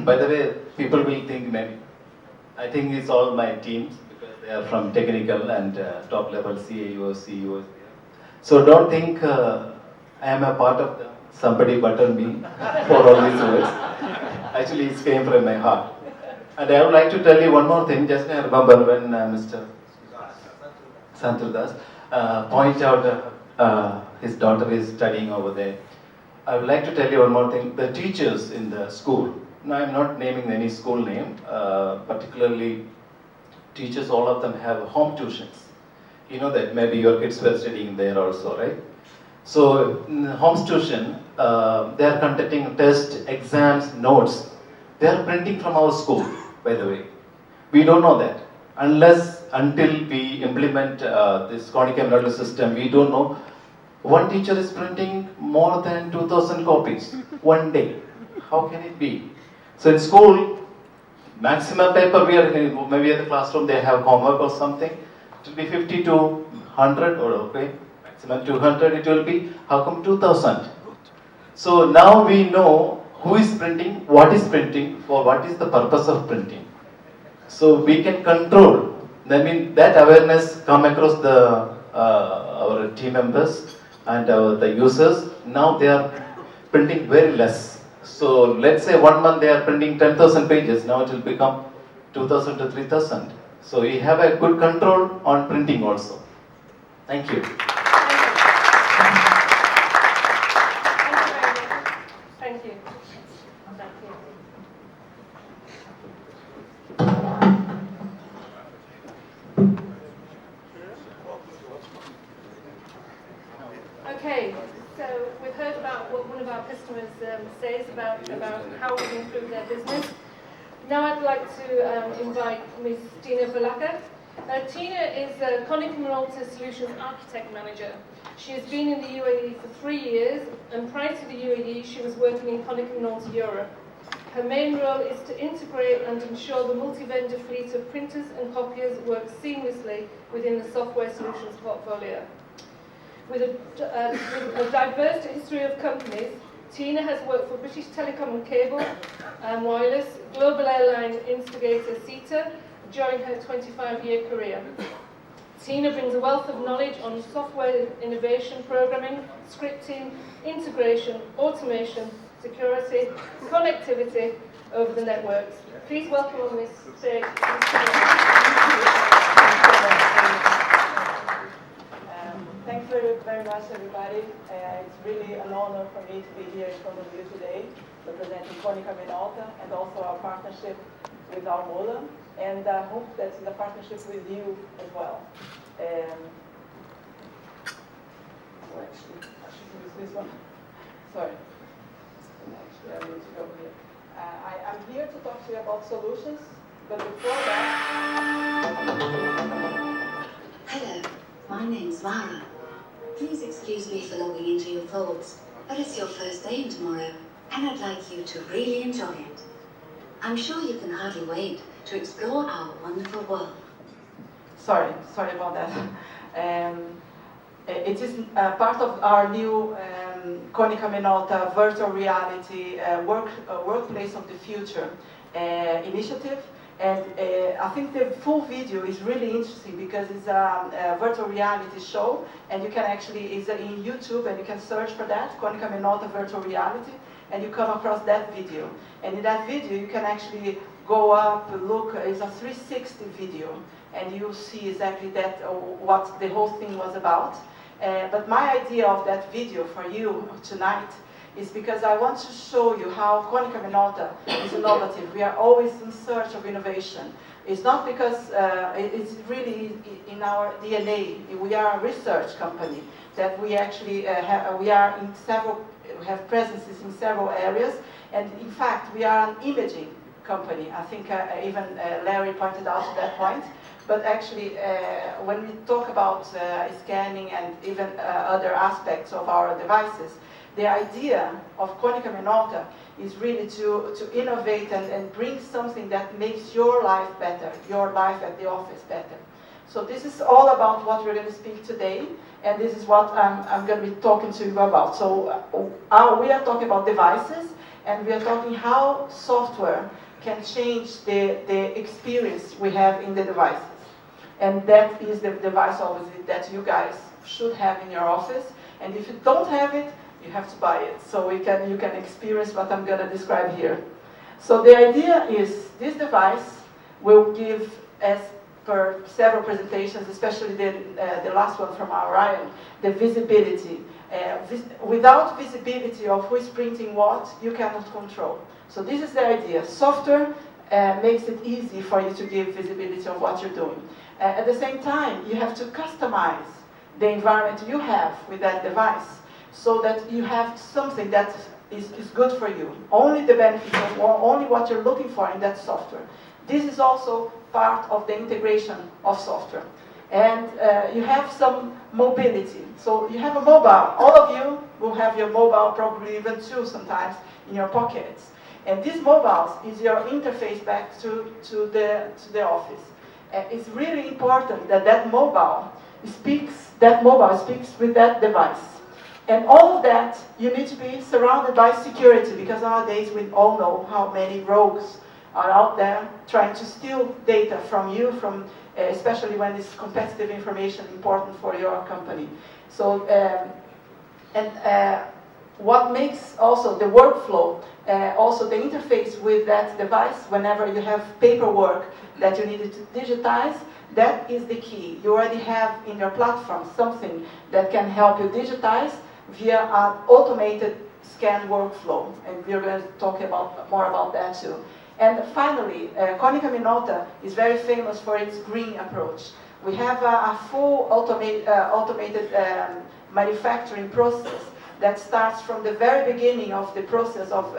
By the way, people will think maybe, I think it's all my teams because they are from technical and top level CAOs, CEOs. So don't think I am a part of somebody buttered me for all these words. Actually, it came from my heart. And I would like to tell you one more thing. Just I remember when Mr. Santurdas point out his daughter is studying over there. I would like to tell you one more thing. The teachers in the school, now I'm not naming any school name, particularly teachers, all of them have home tuitions. You know that maybe your kids were studying there also, right? So in home tuition, they are conducting tests, exams, notes. They are printing from our school, by the way. We don't know that. Until we implement this Konica Minolta system, we don't know. One teacher is printing more than 2,000 copies one day. How can it be? So in school, maximum paper we are maybe in the classroom they have homework or something. It will be 50 to 100 or okay, maximum 200 it will be. How come 2,000? So now we know who is printing, what is printing, for what is the purpose of printing. So we can control. I mean that awareness come across the our team members and the users. Now they are printing very less. So let's say 1 month they are printing 10,000 pages. Now it will become 2,000 to 3,000. So we have a good control on printing also. Thank you. Thank you. Thank you. about how we improve their business. Now I'd like to invite Ms. Tina Balaka. Tina is Konica Minolta Solutions Architect Manager. She has been in the UAE for 3 years, and prior to the UAE, she was working in Konica Minolta Europe. Her main role is to integrate and ensure the multi-vendor fleet of printers and copiers works seamlessly within the software solutions portfolio. With a diverse history of companies, Tina has worked for British Telecom and Cable, Wireless, global airline instigator SETA during her 25-year career. Tina brings a wealth of knowledge on software innovation, programming, scripting, integration, automation, security, connectivity over the networks. Please welcome on this stage. Thanks very much, everybody. It's really an honor for me to be here in front of you today, representing Konica Minolta and also our partnership with our Mulla, and I hope that's the partnership with you as well. Actually, I should use this one. Sorry. Actually, I need to go here. I'm here to talk to you about solutions, but before that... Hello, my name's Mulla. Please excuse me for logging into your thoughts, but it's your first day in tomorrow, and I'd like you to really enjoy it. I'm sure you can hardly wait to explore our wonderful world. Sorry about that. It is part of our new Konica Minolta virtual reality workplace of the future initiative. And I think the full video is really interesting because it's a virtual reality show, and you can actually, it's in YouTube, and you can search for that, Konica Minolta virtual reality, and you come across that video. And in that video, you can actually go up, look, it's a 360 video, and you'll see exactly that, what the whole thing was about. But my idea of that video for you tonight is because I want to show you how Konica Minolta is innovative. We are always in search of innovation. It's not because it's really in our DNA. We are a research company that we actually we have presences in several areas, and in fact we are an imaging company. I think even Larry pointed out to that point. But actually, when we talk about scanning and even other aspects of our devices, the idea of Konica Minolta is really to innovate and bring something that makes your life better, your life at the office better. So this is all about what we're going to speak today, and this is what I'm going to be talking to you about. So we are talking about devices, and we are talking how software can change the experience we have in the devices. And that is the device, obviously, that you guys should have in your office. And if you don't have it, you have to buy it, so you can experience what I'm going to describe here. So the idea is this device will give, as per several presentations, especially the last one from Orion, the visibility. Without visibility of who is printing what, you cannot control. So this is the idea. Software makes it easy for you to give visibility of what you're doing. At the same time, you have to customize the environment you have with that device, so that you have something that is good for you. Only the benefits of, or only what you're looking for in that software. This is also part of the integration of software. And you have some mobility. So you have a mobile. All of you will have your mobile, probably even two sometimes, in your pockets. And these mobiles is your interface back to the office. It's really important that that mobile speaks with that device. And all of that, you need to be surrounded by security, because nowadays we all know how many rogues are out there trying to steal data from you, especially when it's competitive information important for your company. So, what makes also the workflow, also the interface with that device, whenever you have paperwork that you needed to digitize, that is the key. You already have in your platform something that can help you digitize via an automated scan workflow, and we're going to talk more about that too. And finally, Konica Minolta is very famous for its green approach. We have a full automated manufacturing process that starts from the very beginning of the process of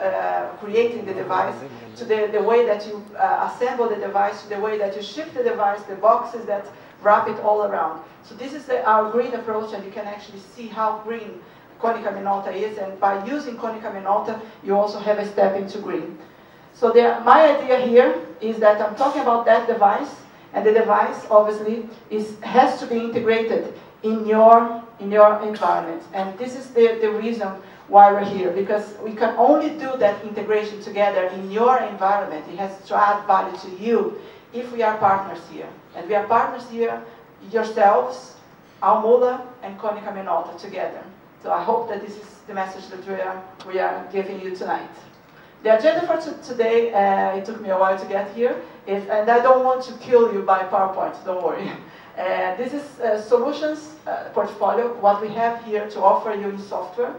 creating the device to the way that you assemble the device, to the way that you ship the device, the boxes that wrap it all around. So this is our green approach, and you can actually see how green Konica Minolta is, and by using Konica Minolta, you also have a step into green. So my idea here is that I'm talking about that device, and the device obviously has to be integrated in your environment. And this is the reason why we're here, because we can only do that integration together in your environment. It has to add value to you if we are partners here. And we are partners here, yourselves, Mulla, and Konica Minolta together. So I hope that this is the message that we are giving you tonight. The agenda for today, it took me a while to get here, and I don't want to kill you by PowerPoint, don't worry. This is solutions portfolio, what we have here to offer you in software.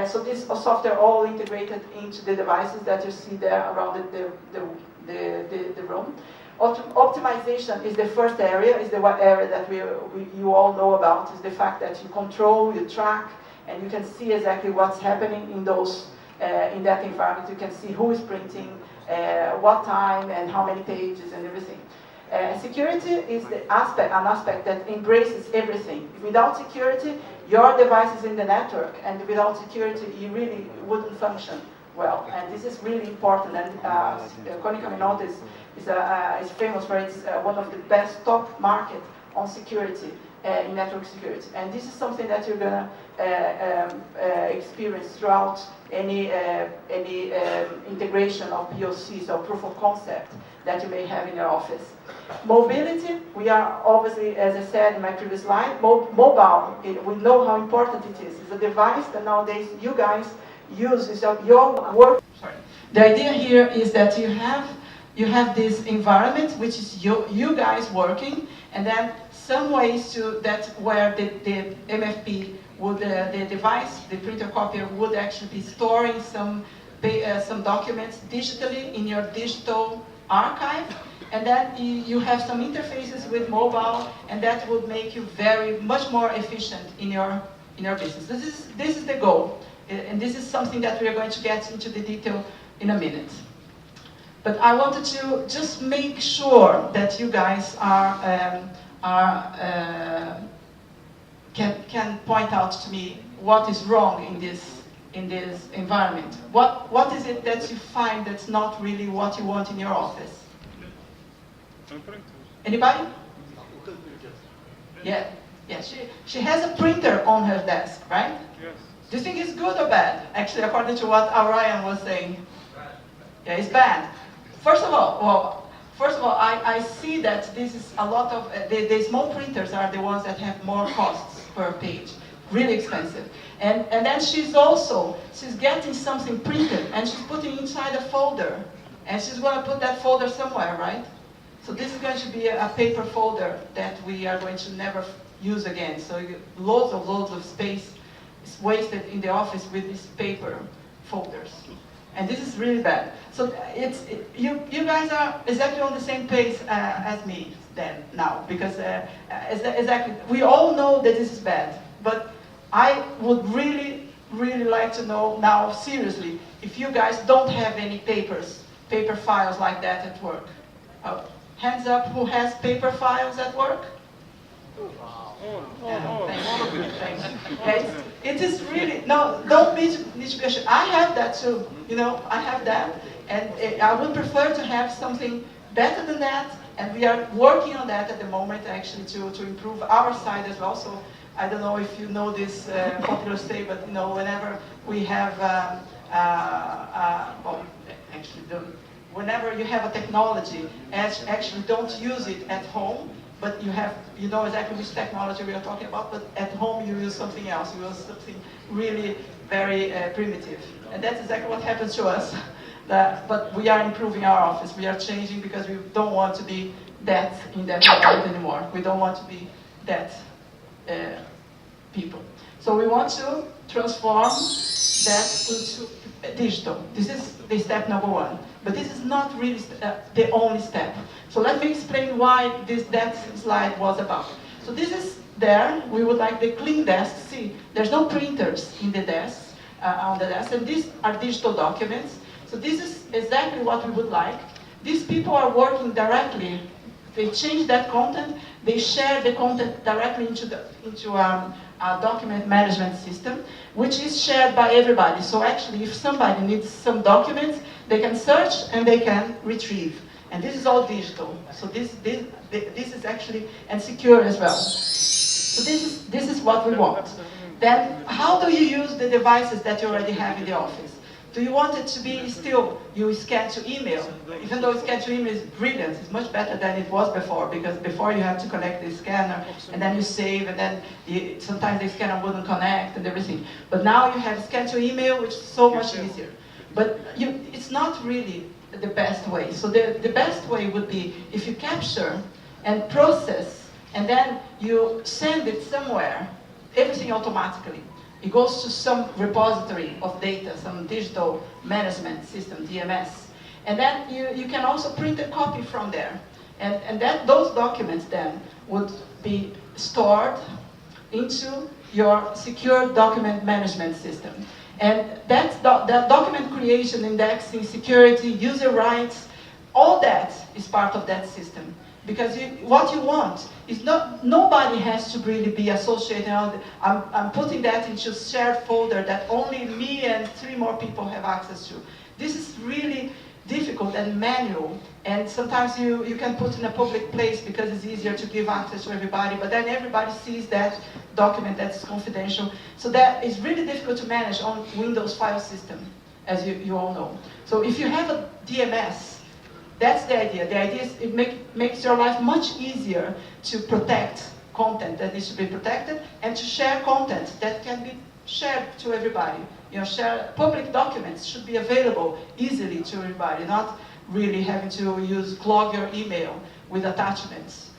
So this software all integrated into the devices that you see there around the room. Optimization is the first area, is the area that you all know about, is the fact that you control, you track, and you can see exactly what's happening in that environment. You can see who is printing, what time, and how many pages, and everything. Security is an aspect that embraces everything. Without security, your device is in the network, and without security, you really wouldn't function well. And this is really important. And Konica Minolta is famous for its one of the best top market on security. In network security, and this is something that you're gonna experience throughout any integration of POCs or proof of concept that you may have in your office. Mobility, we are obviously, as I said in my previous slide, mobile. We know how important it is. It's a device that nowadays you guys use. Is your work. Sorry. The idea here is that you have this environment which is you guys working, and then some ways where the MFP would the device, the printer copier, would actually be storing some documents digitally in your digital archive, and then you have some interfaces with mobile, and that would make you much more efficient in your business. This is the goal, and this is something that we are going to get into the detail in a minute. But I wanted to just make sure that you guys can point out to me what is wrong in this environment. What is it that you find that's not really what you want in your office? Anybody? Yeah. She has a printer on her desk, right? Yes. Do you think it's good or bad? Actually, according to what Ryan was saying, yeah, it's bad. First of all, I see that this is a lot of, the small printers are the ones that have more costs per page, really expensive. And then she's getting something printed, and she's putting inside a folder, and she's going to put that folder somewhere, right? So this is going to be a paper folder that we are going to never use again. So loads of space is wasted in the office with these paper folders. And this is really bad. So you guys are exactly on the same page as me now, because exactly we all know that this is bad. But I would really like to know now, seriously, if you guys don't have any paper files like that at work. Hands up, who has paper files at work? Thanks. Okay. It is really, no, don't need to be ashamed. I have that too, I have that, and I would prefer to have something better than that, and we are working on that at the moment actually to improve our side as well. So I don't know if you know this popular saying, but whenever we have, whenever you have a technology, actually don't use it at home. But you know exactly which technology we are talking about, but at home you use something else. You use something really very primitive. And that's exactly what happens to us. But we are improving our office. We are changing because we don't want to be that in that environment anymore. We don't want to be that people. So we want to transform that into digital. This is the step number one. But this is not really the only step. So let me explain why that slide was about. So this is there, we would like the clean desk. See, there's no printers in the desk, on the desk, and these are digital documents. So this is exactly what we would like. These people are working directly. They change that content. They share the content directly into a document management system, which is shared by everybody. So actually, if somebody needs some documents, they can search and they can retrieve. And this is all digital. So this is actually, and secure as well. So this is what we want. Then how do you use the devices that you already have in the office? Do you want it to be still, you scan to email? Even though scan to email is brilliant, it's much better than it was before, because before you had to connect the scanner, and then you save, and then sometimes the scanner wouldn't connect and everything. But now you have scan to email, which is so much easier. But it's not really the best way. So the best way would be if you capture and process, and then you send it somewhere, everything automatically. It goes to some repository of data, some digital management system, DMS. And then you can also print a copy from there. And those documents then would be stored into your secure document management system. And that document creation, indexing, security, user rights, all that is part of that system. Because what you want is nobody has to really be associated. I'm putting that into a shared folder that only me and 3 more people have access to. This is really difficult and manual. And sometimes you can put in a public place because it's easier to give access to everybody. But then everybody sees that document that's confidential. So that is really difficult to manage on Windows file system, as you all know. So if you have a DMS, that's the idea. The idea is it makes your life much easier to protect content that needs to be protected and to share content that can be shared to everybody. Share public documents should be available easily to everybody, not really having to clog your email with attachments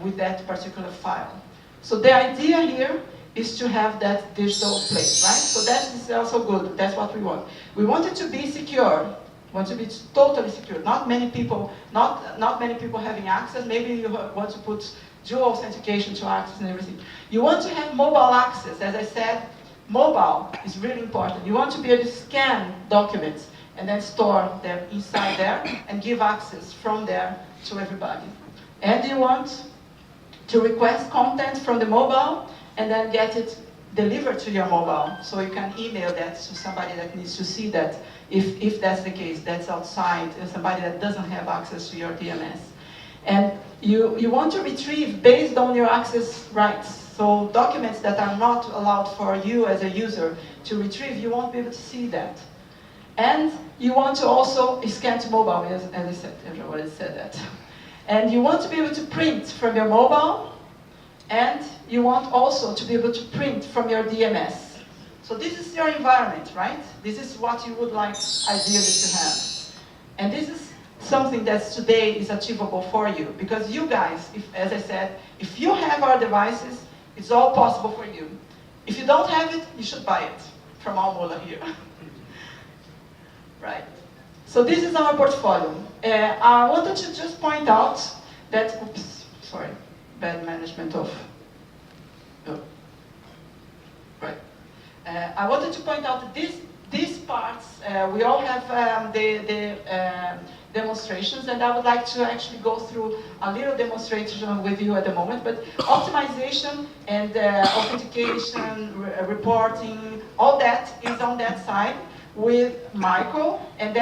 with that particular file. So the idea here is to have that digital place, right? So that is also good. That's what we want. We want it to be secure. Want to be totally secure. Not many people having access. Maybe you want to put dual authentication to access and everything. You want to have mobile access. As I said, mobile is really important. You want to be able to scan documents and then store them inside there and give access from there to everybody. And you want to request content from the mobile and then get it delivered to your mobile, so you can email that to somebody that needs to see that, if that's the case, that's outside, somebody that doesn't have access to your DMS. And you want to retrieve based on your access rights. So documents that are not allowed for you as a user to retrieve, you won't be able to see that. And you want to also scan to mobile, as I said, everybody said that. And you want to be able to print from your mobile, and you want also to be able to print from your DMS. So this is your environment, right? This is what you would like ideally to have. And this is something that today is achievable for you. Because you guys, as I said, if you have our devices, it's all possible for you. If you don't have it, you should buy it from our Mulla here. Right. So this is our portfolio. I wanted to just point out that, oops, sorry. Bad management of, right. I wanted to point out that these parts, we all have the demonstrations, and I would like to actually go through a little demonstration with you at the moment, but optimization and authentication, reporting, all that is on that side with Michael, and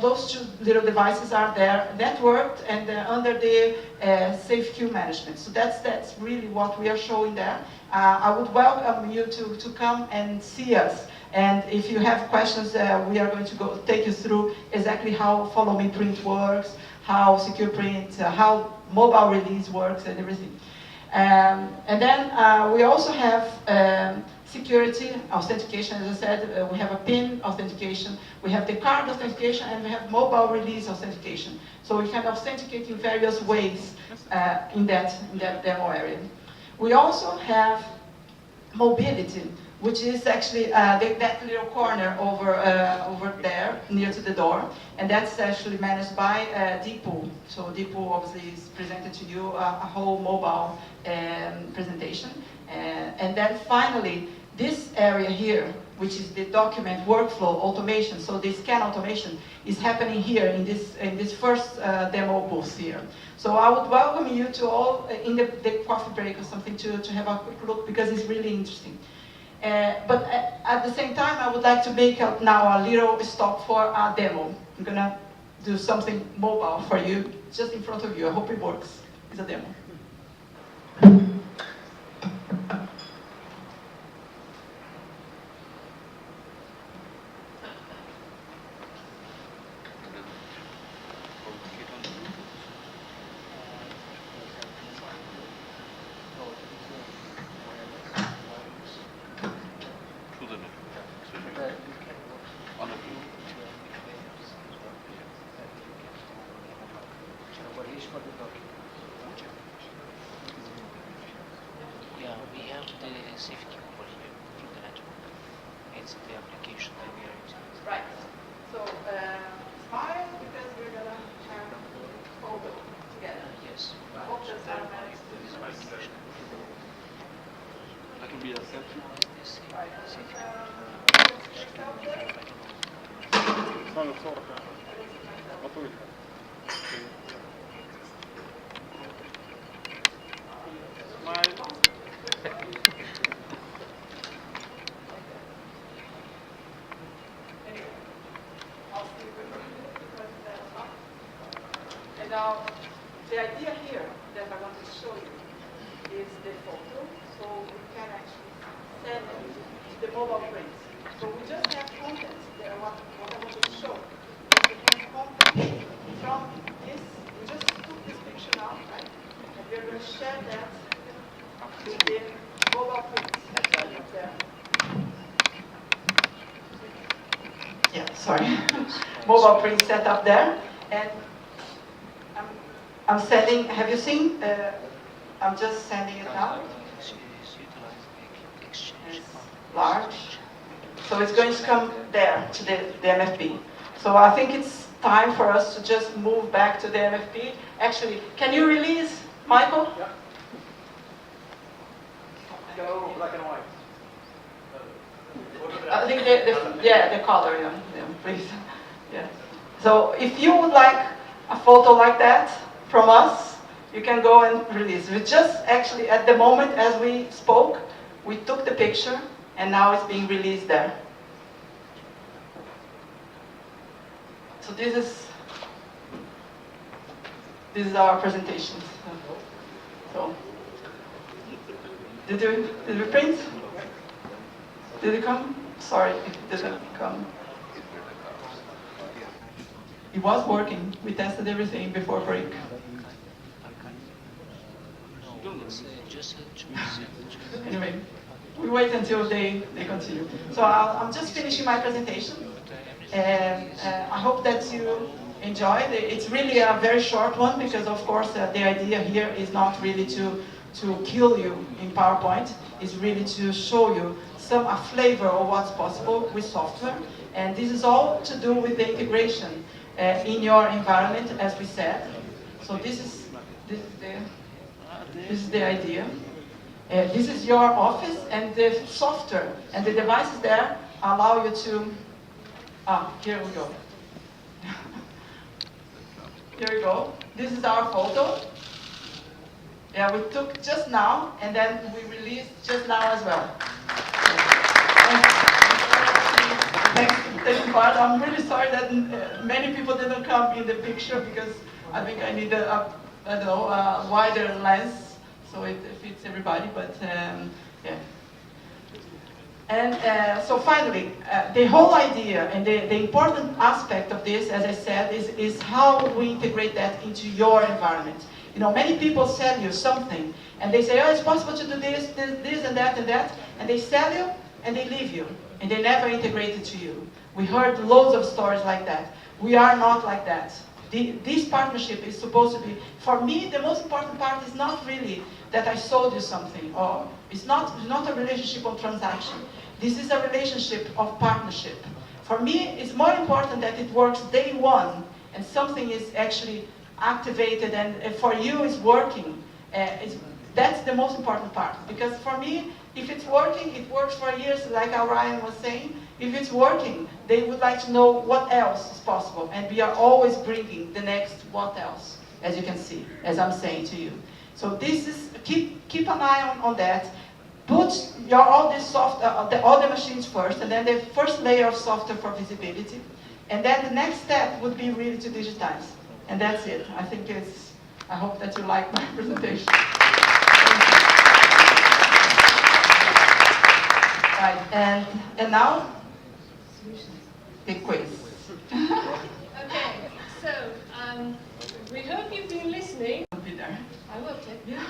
those 2 little devices are there, networked and under the safe queue management. So that's really what we are showing there. I would welcome you to come and see us. And if you have questions, we are going to take you through exactly how Follow Me Print works, how Secure Print, how mobile release works, and everything. And then we also have security, authentication, as I said, we have a PIN authentication, we have the card authentication, and we have mobile release authentication. So we can authenticate in various ways in that demo area. We also have mobility. which is actually that little corner over there, near to the door. And that's actually managed by Deepu. So Deepu obviously is presented to you a whole mobile presentation. And then finally, this area here, which is the document workflow automation, so the scan automation is happening here in this first demo booth here. So I would welcome you to all in the coffee break or something to have a quick look, because it's really interesting. But at the same time, I would like to make up now a little stop for a demo. I'm gonna do something mobile for you, just in front of you. I hope it works. It's a demo. Yeah, we have the safety over here from the network. It's the application that we are using. Right. So smile, because we're gonna have a photo together. Yes. I hope that's our managed to do. I can be a selfie. This Right. safety. And now, the idea here that I wanted to show you is the photo, so we can actually send it to the mobile print. So we just have content there, what I wanted to show. We have content from this, we just took this picture now, right? And we're going to share that with the mobile print up there. Yeah, sorry. Mobile print set up there. And I'm sending, have you seen? I'm just sending it now. It's large. So it's going to come there to the MFP. So I think it's time for us to just move back to the MFP. Actually, can you release, Michael? Yeah. Go black and white. I think the color, yeah, please. Yeah. So if you would like a photo like that from us, you can go and release. We just actually, at the moment as we spoke, we took the picture and now it's being released there. So this is our presentation. So did we print? Did it come? Sorry if it didn't come. It was working. We tested everything before break. Anyway, we wait until they continue. So I'm just finishing my presentation. And I hope that you enjoyed it. It's really a very short one because, of course, the idea here is not really to kill you in PowerPoint. It's really to show you a flavor of what's possible with software. And this is all to do with the integration in your environment, as we said. So this is the idea. This is your office, and the software and the devices there allow you to. Here we go. Here we go. This is our photo. Yeah, we took just now, and then we released just now as well. Thanks for taking part. I'm really sorry that many people didn't come in the picture because I think I need a wider lens so it fits everybody. But yeah. And so finally, the whole idea and the important aspect of this, as I said, is how we integrate that into your environment. You know, many people sell you something, and they say, oh, it's possible to do this, and that, and they sell you, and they leave you, and they never integrate it to you. We heard loads of stories like that. We are not like that. This partnership is supposed to be, for me, the most important part is not really that I sold you something, or it's not a relationship or transaction. This is a relationship of partnership. For me, it's more important that it works day one and something is actually activated and for you it's working. That's the most important part. Because for me, if it's working, it works for years, like Ryan was saying. If it's working, they would like to know what else is possible. And we are always bringing the next what else, as you can see, as I'm saying to you. So this is, keep an eye on that. Put all the machines first, and then the first layer of software for visibility. And then the next step would be really to digitize. And that's it. I think I hope that you like my presentation. Right, and now, the quiz. Okay, so we hope you've been listening. I'll be there. I will, Cliff. Yeah.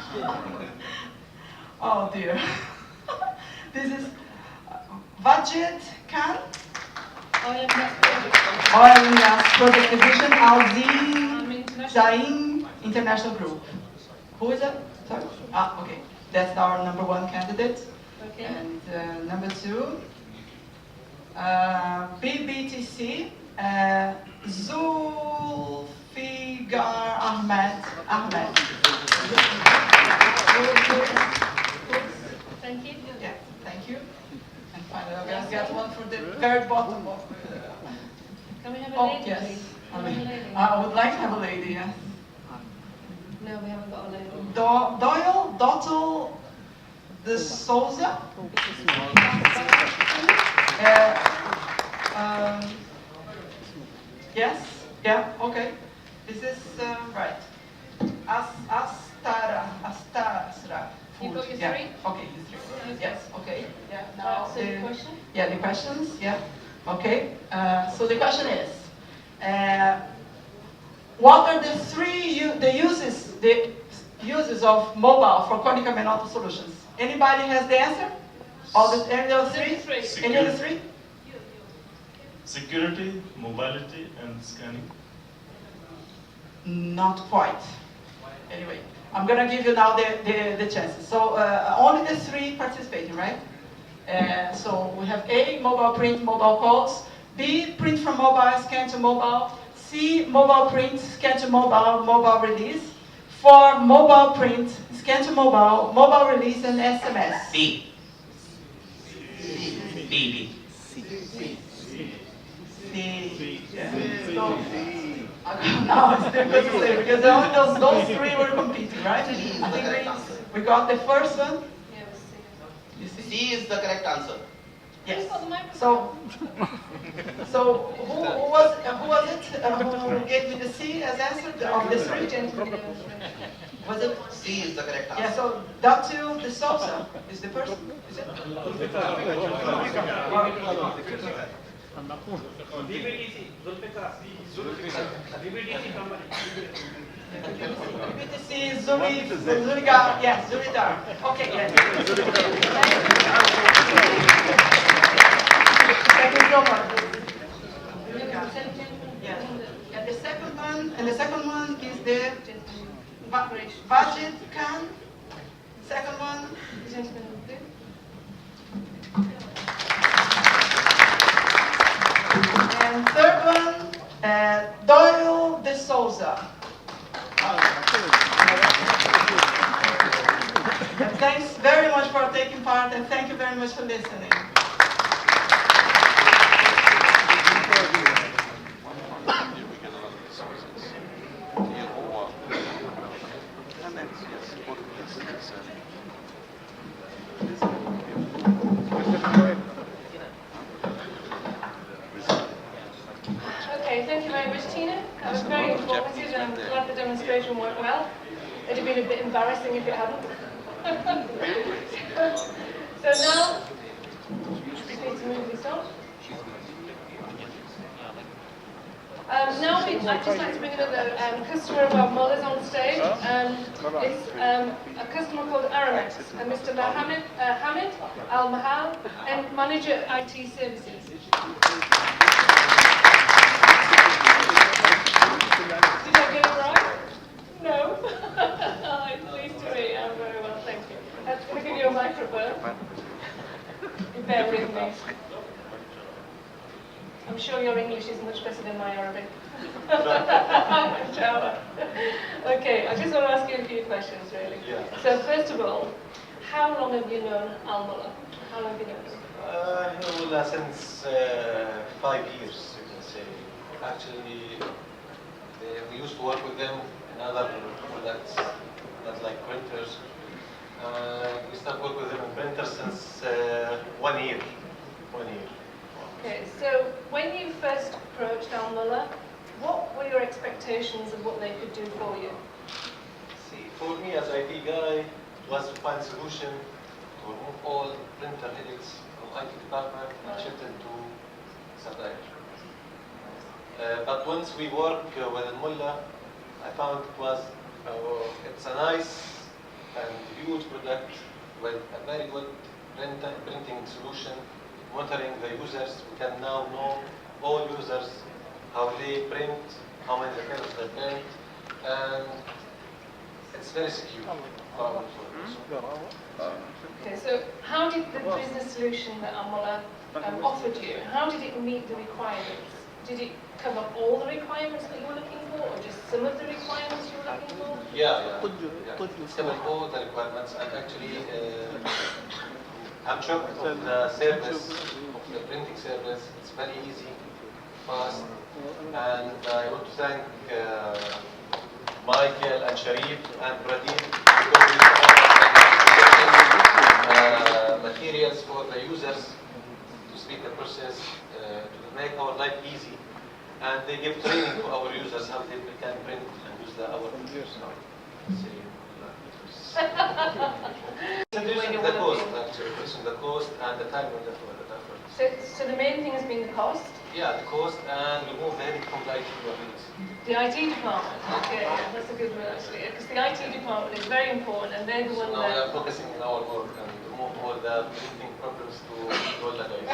Oh dear. This is budget can. Oil and gas project. Oil and gas project division, Alzine Zain International Group. Who is that? Sorry? Okay. That's our number one candidate. Okay. And number two, BBTC, Zulfigar Ahmed. Thank you. Yeah, thank you. And finally, I'll get one for the very bottom of Can we have a lady, yes. please? Can we have a lady? I would like to have a lady, yes. No, we haven't got a lady. Doyle, Dottle, De Souza. Yes, yeah, okay. This is right. Astara. You've got your Yeah. three? Okay, you three. Yes, okay. Yeah, Now, now so the question? Yeah, the questions, yeah. Okay, so the question is, what are the uses of mobile for Konica Minolta solutions? Anybody has the answer? Any of the three? Any of the three? Security, mobility, and scanning. Not quite. Anyway, I'm gonna give you now the chances. So only the three participating, right? So we have A, mobile print, mobile calls. B, print from mobile, scan to mobile. C, mobile print, scan to mobile, mobile release. 4, mobile print, scan to mobile, mobile release, and SMS. B. B. Yeah. So, now it's difficult to say because those three were competing, right? I think we got the first one. You see? C is the correct answer. Yes. So who was it who gave me the C as answer of the three? Was it? C is the correct answer. Yeah. So Dr. De Souza is the person. Is it? BBTC is Zuriga. Yes, Zuridar. Okay. Yes. Yes. And the second one is the budget can. Second one. And third one, Doyle De Souza. And thanks very much for taking part, and thank you very much for listening. Okay, thank you very much, Tina. That was very informative, and I'm glad the demonstration worked well. It'd have been a bit embarrassing if it hadn't. So now, just need to move this on. Now I'd just like to bring another customer of our Mullah's on stage. It's a customer called Aramex, and Mr. Hamid Al-Mahal, and Manager IT Services. Did I get it right? No? I'm pleased to meet you. I'm very well, thank you. I'm going to give you a microphone. Bear with me. Java. Okay, I just want to ask you a few questions, really. Yeah. So first of all, how long have you known Al Mulla? How long have you known him? I know Mulla since 5 years, you can say. Actually, we used to work with them in other products, not like printers. We started working with them in printers since 1 year. 1 year. Okay, so when you first approached Al Mulla, what were your expectations of what they could do for you? See, for me as IT guy, was to find solution to remove all printer headaches from IT department and shift it to supplier. But once we work with Mulla, I found it's a nice and huge product with a very good printing solution, monitoring the users. We can now know all users, how they print, how many colors they print, and it's very secure. Okay, so how did the business solution that Al Mulla offered you, how did it meet the requirements? Did it cover all the requirements that you were looking for, or just some of the requirements you were looking for? Yeah. It's covered all the requirements, and actually, I'm shocked of the service, of the printing service. It's very easy, fast, and I want to thank Michael and Sharif and Pradeep because we offer materials for the users to speed the process, to make our life easy, and they give training to our users how they can print and use our computers. Reducing the cost, actually, reducing the cost and the time on the effort. So the main thing has been the cost? Yeah, the cost and remove the headache from the IT department. The IT department, okay, that's a good one actually, because the IT department is very important and they're the one now that... we are focusing on our work and remove all the printing problems to all the guys.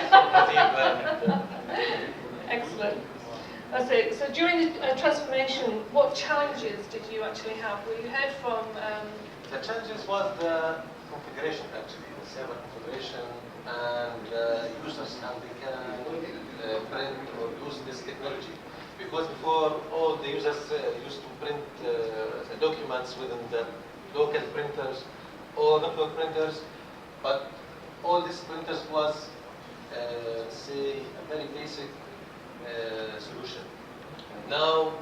Excellent. That's it. So during the transformation, what challenges did you actually have? Well, you heard from... The challenges was the configuration actually, the server configuration and users how they can print or use this technology. Because before all the users used to print the documents within the local printers or network printers, but all these printers was say a very basic solution. Now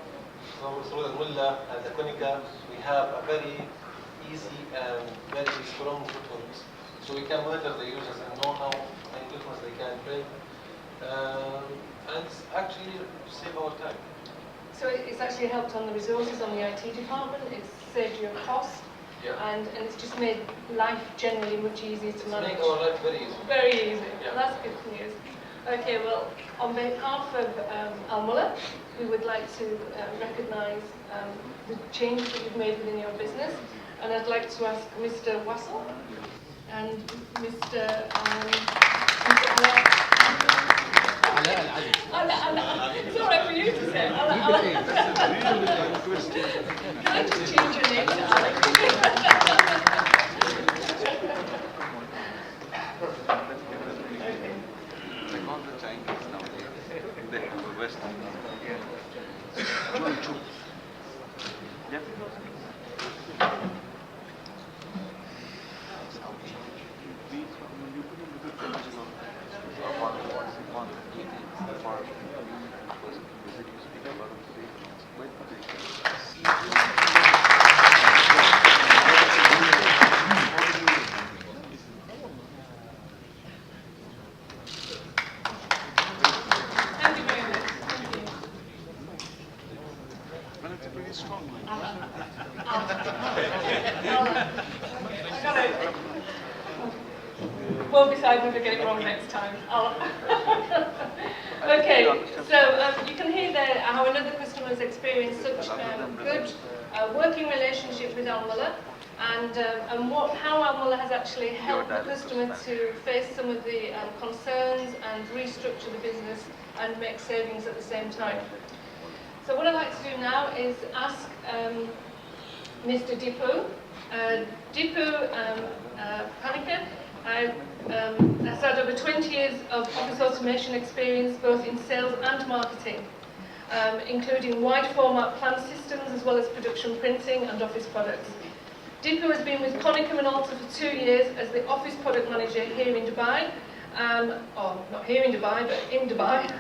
through the Mulla and the Konica, we have a very easy and very strong tools. So we can monitor the users and know how many documents they can print. And it's actually save our time. So it's actually helped on the resources on the IT department, it's saved you a cost, and it's just made life generally much easier to manage. It's made our life very easy. Very easy, Yeah. Well, that's good news. Okay, well, on behalf of Al Mulla, we would like to recognise the changes that you've made within your business, and I'd like to ask Mr. Wassel and Mr. It's all right for you to say. Can I just change your name to Alex? Like all the Chinese nowadays, they have a Western. Yeah. Thank you very much. Thank you. Well, it's a pretty strong one. I got it. We'll decide if we get it wrong next time. Okay, so you can hear there how another customer has experienced such good working relationship with Al Mulla, and how Al Mulla has actually helped the customer to face some of the concerns and restructure the business and make savings at the same time. So what I'd like to do now is ask Mr. Dipu. Dipu Konica has had over 20 years of office automation experience both in sales and marketing. including wide format plan systems as well as production printing and office products. Deepu has been with Konica Minolta for 2 years as the office product manager here in Dubai, or not here in Dubai, but in Dubai.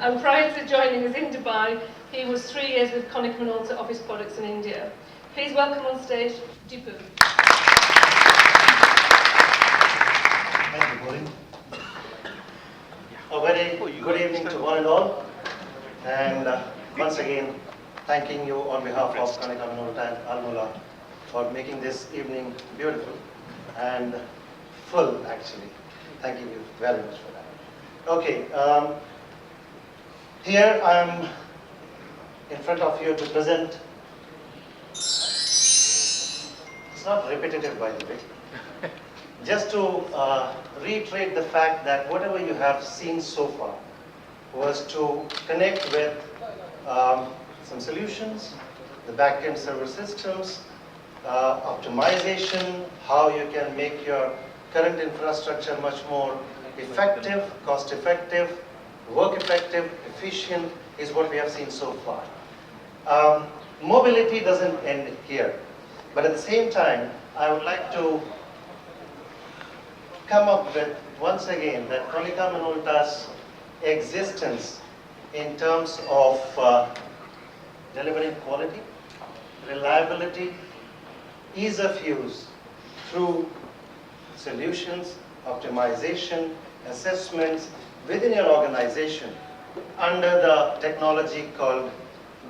And prior to joining us in Dubai, he was 3 years with Konica Minolta office products in India. Please welcome on stage, Deepu. Thank you, Pauline. A very good evening to one and all. And once again, thanking you on behalf of Konica Minolta and Mulla for making this evening beautiful and full, actually. Thank you very much for that. Okay, here I am in front of you to present. It's not repetitive, by the way. Just to reiterate the fact that whatever you have seen so far was to connect with some solutions, the back-end server systems, optimization, how you can make your current infrastructure much more effective, cost-effective, work-effective, efficient, is what we have seen so far. Mobility doesn't end here, but at the same time, I would like to come up with, once again, that Konica Minolta's existence in terms of delivering quality, reliability, ease of use through solutions, optimization, assessments within your organization under the technology called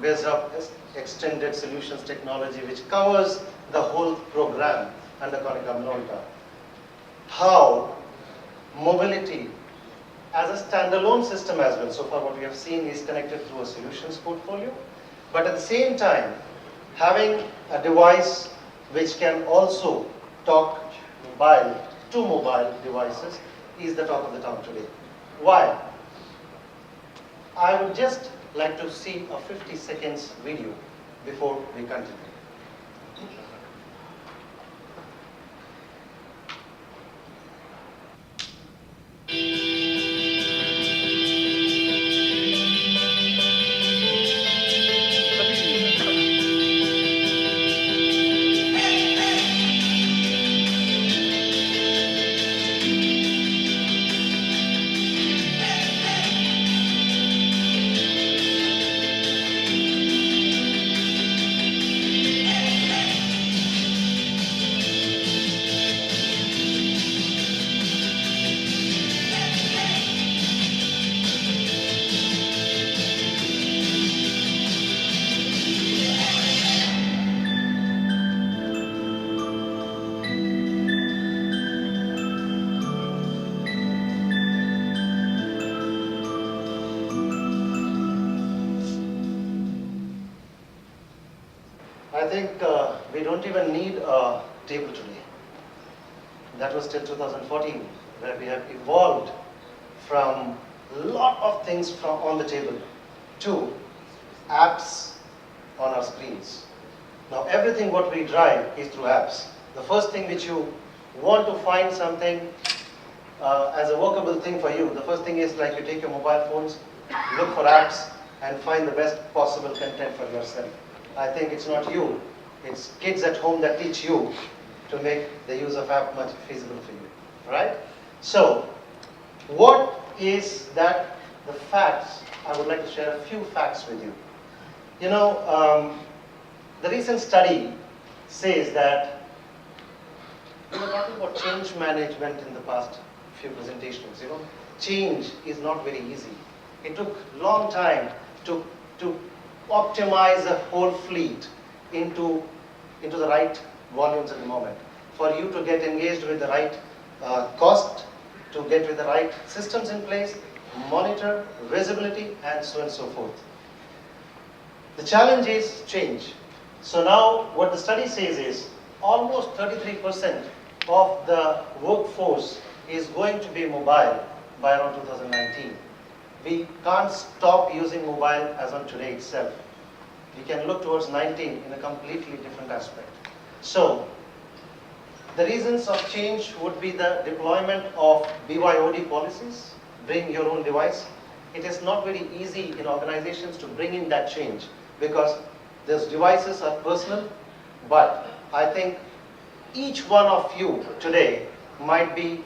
BizHub Extended Solutions Technology, which covers the whole program under Konica Minolta. How mobility as a standalone system as well, so far what we have seen is connected through a solutions portfolio, but at the same time having a device which can also talk mobile to mobile devices is the talk of the town today. Why? I would just like to see a 50 seconds video before we continue. I think we don't even need a table today. That was till 2014, where we have evolved from a lot of things on the table to apps on our screens. Now everything what we drive is through apps. The first thing which you want to find something as a workable thing for you, the first thing is like you take your mobile phones, look for apps and find the best possible content for yourself. I think it's not you, it's kids at home that teach you to make the use of app much feasible for you, right? So, what is that, the facts? I would like to share a few facts with you. You know, the recent study says that we were talking about change management in the past few presentations. You know, change is not very easy. It took a long time to optimize a whole fleet into the right volumes at the moment. For you to get engaged with the right cost, to get with the right systems in place, monitor, visibility, and so on and so forth. The challenge is change. So now what the study says is almost 33% of the workforce is going to be mobile by around 2019. We can't stop using mobile as on today itself. We can look towards 19 in a completely different aspect. So, the reasons of change would be the deployment of BYOD policies, bring your own device, it is not very easy in organizations to bring in that change because those devices are personal, but I think each one of you today might be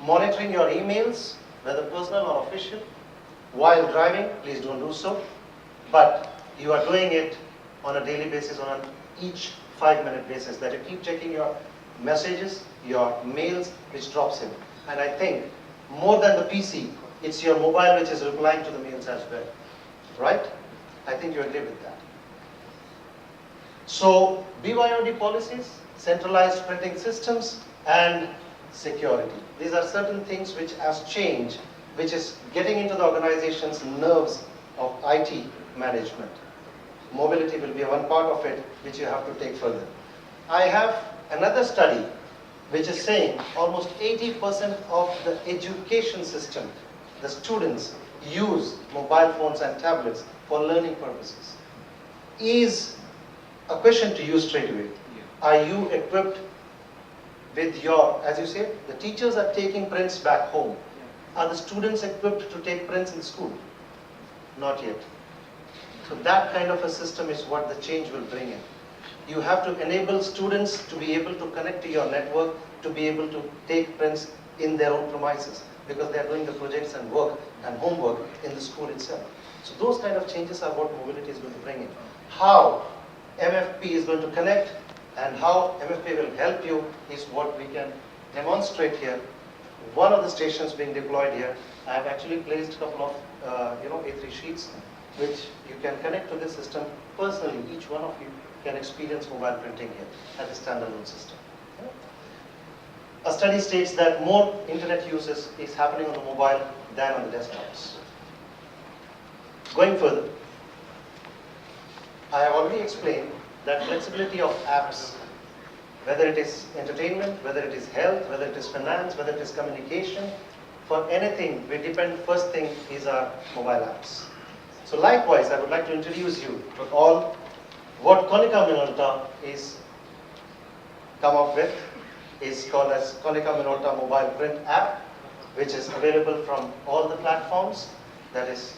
monitoring your emails, whether personal or official. While driving, please don't do so, but you are doing it on a daily basis, on an each 5-minute basis, that you keep checking your messages, your mails, which drops in. And I think more than the PC, it's your mobile which is replying to the mails as well, right? I think you agree with that. So BYOD policies, centralized printing systems, and security. These are certain things which has changed, which is getting into the organization's nerves of IT management. Mobility will be one part of it which you have to take further. I have another study which is saying almost 80% of the education system, the students use mobile phones and tablets for learning purposes. Is a question to you straight away. Are you equipped with your, as you say, the teachers are taking prints back home. Are the students equipped to take prints in school? Not yet. So that kind of a system is what the change will bring in. You have to enable students to be able to connect to your network, to be able to take prints in their own premises, because they are doing the projects and work and homework in the school itself. So those kind of changes are what mobility is going to bring in. How MFP is going to connect and how MFP will help you is what we can demonstrate here. One of the stations being deployed here, I have actually placed a couple of A3 sheets which you can connect to this system personally. Each one of you can experience mobile printing here as a standalone system. A study states that more internet uses is happening on the mobile than on the desktops. Going further, I have already explained that flexibility of apps, whether it is entertainment, whether it is health, whether it is finance, whether it is communication, for anything we depend, first thing is our mobile apps. So likewise, I would like to introduce you to all what Konica Minolta is come up with is called as Konica Minolta mobile print app, which is available from all the platforms, that is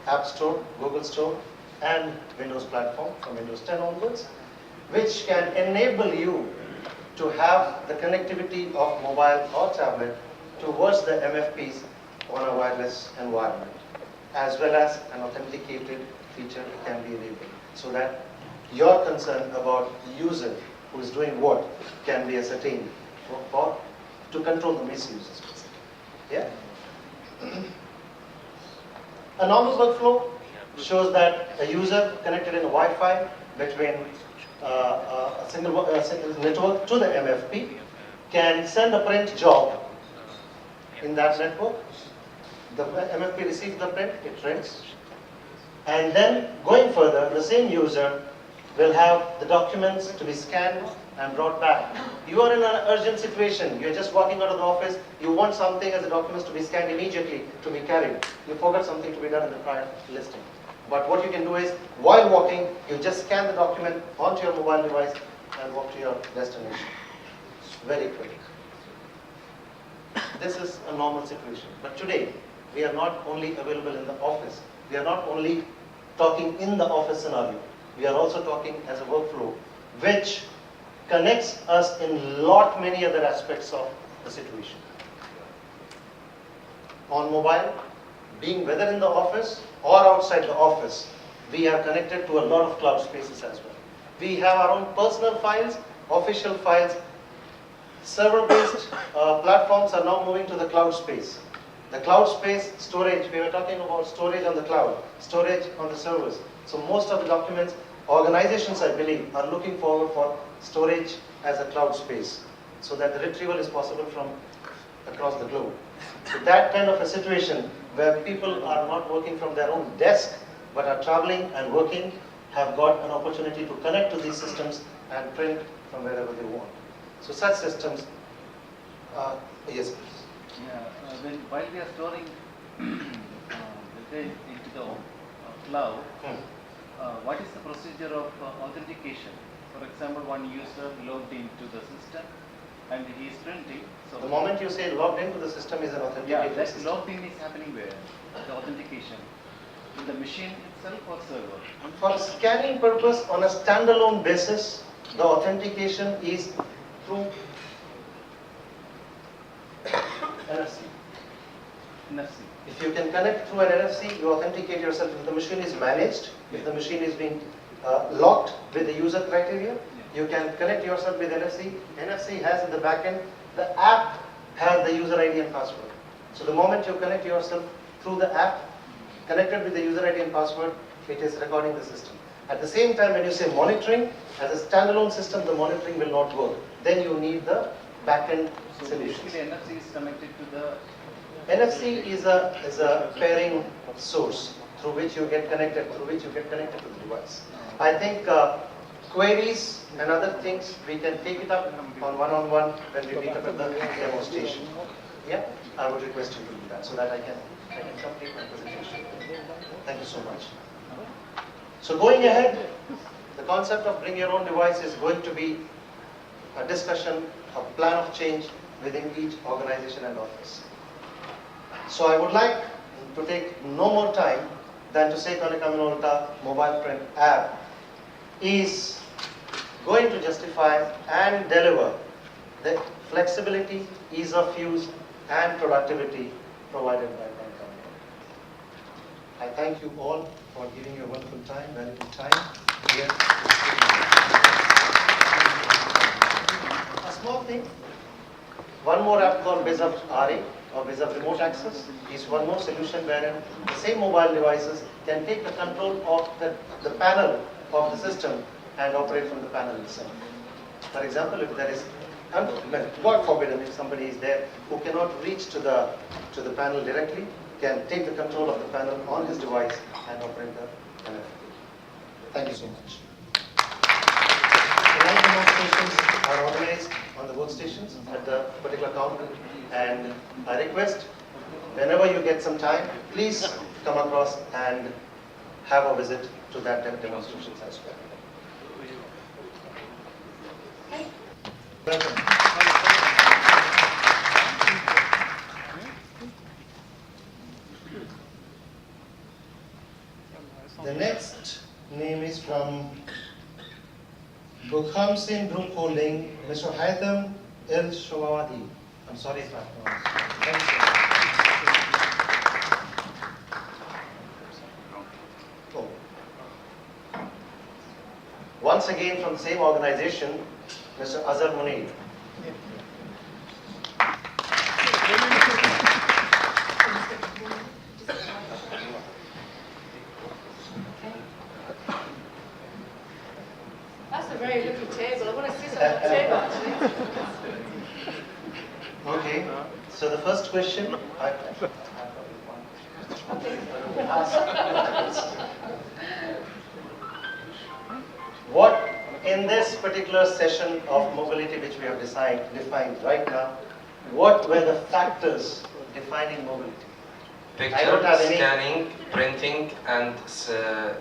App Store, Google Store, and Windows platform from Windows 10 onwards, which can enable you to have the connectivity of mobile or tablet towards the MFPs on a wireless environment, as well as an authenticated feature can be enabled, so that your concern about the user who is doing what can be ascertained to control the misuses. Yeah? A normal workflow shows that a user connected in a Wi-Fi between a single network to the MFP can send a print job in that network. The MFP receives the print, it prints, and then going further, the same user will have the documents to be scanned and brought back. You are in an urgent situation, you're just walking out of the office, you want something as the documents to be scanned immediately to be carried. You forgot something to be done in the prior listing. But what you can do is, while walking, you just scan the document onto your mobile device and walk to your destination. Very quick. This is a normal situation. But today, we are not only available in the office. We are not only talking in the office scenario. We are also talking as a workflow, which connects us in many other aspects of the situation. On mobile, being whether in the office or outside the office, we are connected to a lot of cloud spaces as well. We have our own personal files, official files. Server-based platforms are now moving to the cloud space. The cloud space storage, we were talking about storage on the cloud, storage on the servers. So most of the documents, organizations I believe, are looking forward for storage as a cloud space, so that the retrieval is possible from across the globe. So that kind of a situation where people are not working from their own desk, but are traveling and working, have got an opportunity to connect to these systems and print from wherever they want. So such systems, yes please. Yeah, while we are storing the data into the cloud, what is the procedure of authentication? For example, one user logged into the system, and he is printing. So The moment you say logged into the system is an yeah, authenticated that system. logged in is happening where? The authentication. In the machine itself or server? For scanning purpose on a standalone basis, the authentication is through NFC. NFC. If you can connect through an NFC, you authenticate yourself. If the machine is managed, if the machine is being locked with the user criteria, you can connect yourself with NFC. NFC has in the back end, the app has the user ID and password. So the moment you connect yourself through the app, connected with the user ID and password, it is recording the system. At the same time, when you say monitoring, as a standalone system, the monitoring will not work. Then you need the back-end solutions. Basically, NFC is connected to the... NFC is a pairing source through which you get connected, to the device. I think queries and other things, we can take it up on one-on-one when we meet up at the demo station. Yeah, I would request you to do that so that I can complete my presentation. Thank you so much. So going ahead, the concept of bring your own device is going to be a discussion, a plan of change within each organization and office. So I would like to take no more time than to say Konica Minolta mobile print app is going to justify and deliver the flexibility, ease of use and productivity provided by Konica Minolta. I thank you all for giving your wonderful time, valuable time here. A small thing, one more app called BizUp RA or BizUp Remote Access is one more solution wherein the same mobile devices can take the control of the panel of the system and operate from the panel itself. For example, if there is, God forbid, if somebody is there who cannot reach to the panel directly, can take the control of the panel on his device and operate the panel. Thank you so much. Tonight demonstrations are organized on the workstations at the particular counter, and I request whenever you get some time, please come across and have a visit to that demonstrations as well. Welcome. The next name is from Bukhamsin Group Holding, Mr. Haitham El Shawadi. I'm sorry if I pronounced. Oh. Once again from the same organization, Mr. Azhar Munir. That's a very little table. I want to sit on that table, actually. Okay, so the first question, what in this particular session of mobility which we have defined right now, what were the factors defining mobility? Picture, scanning, printing, and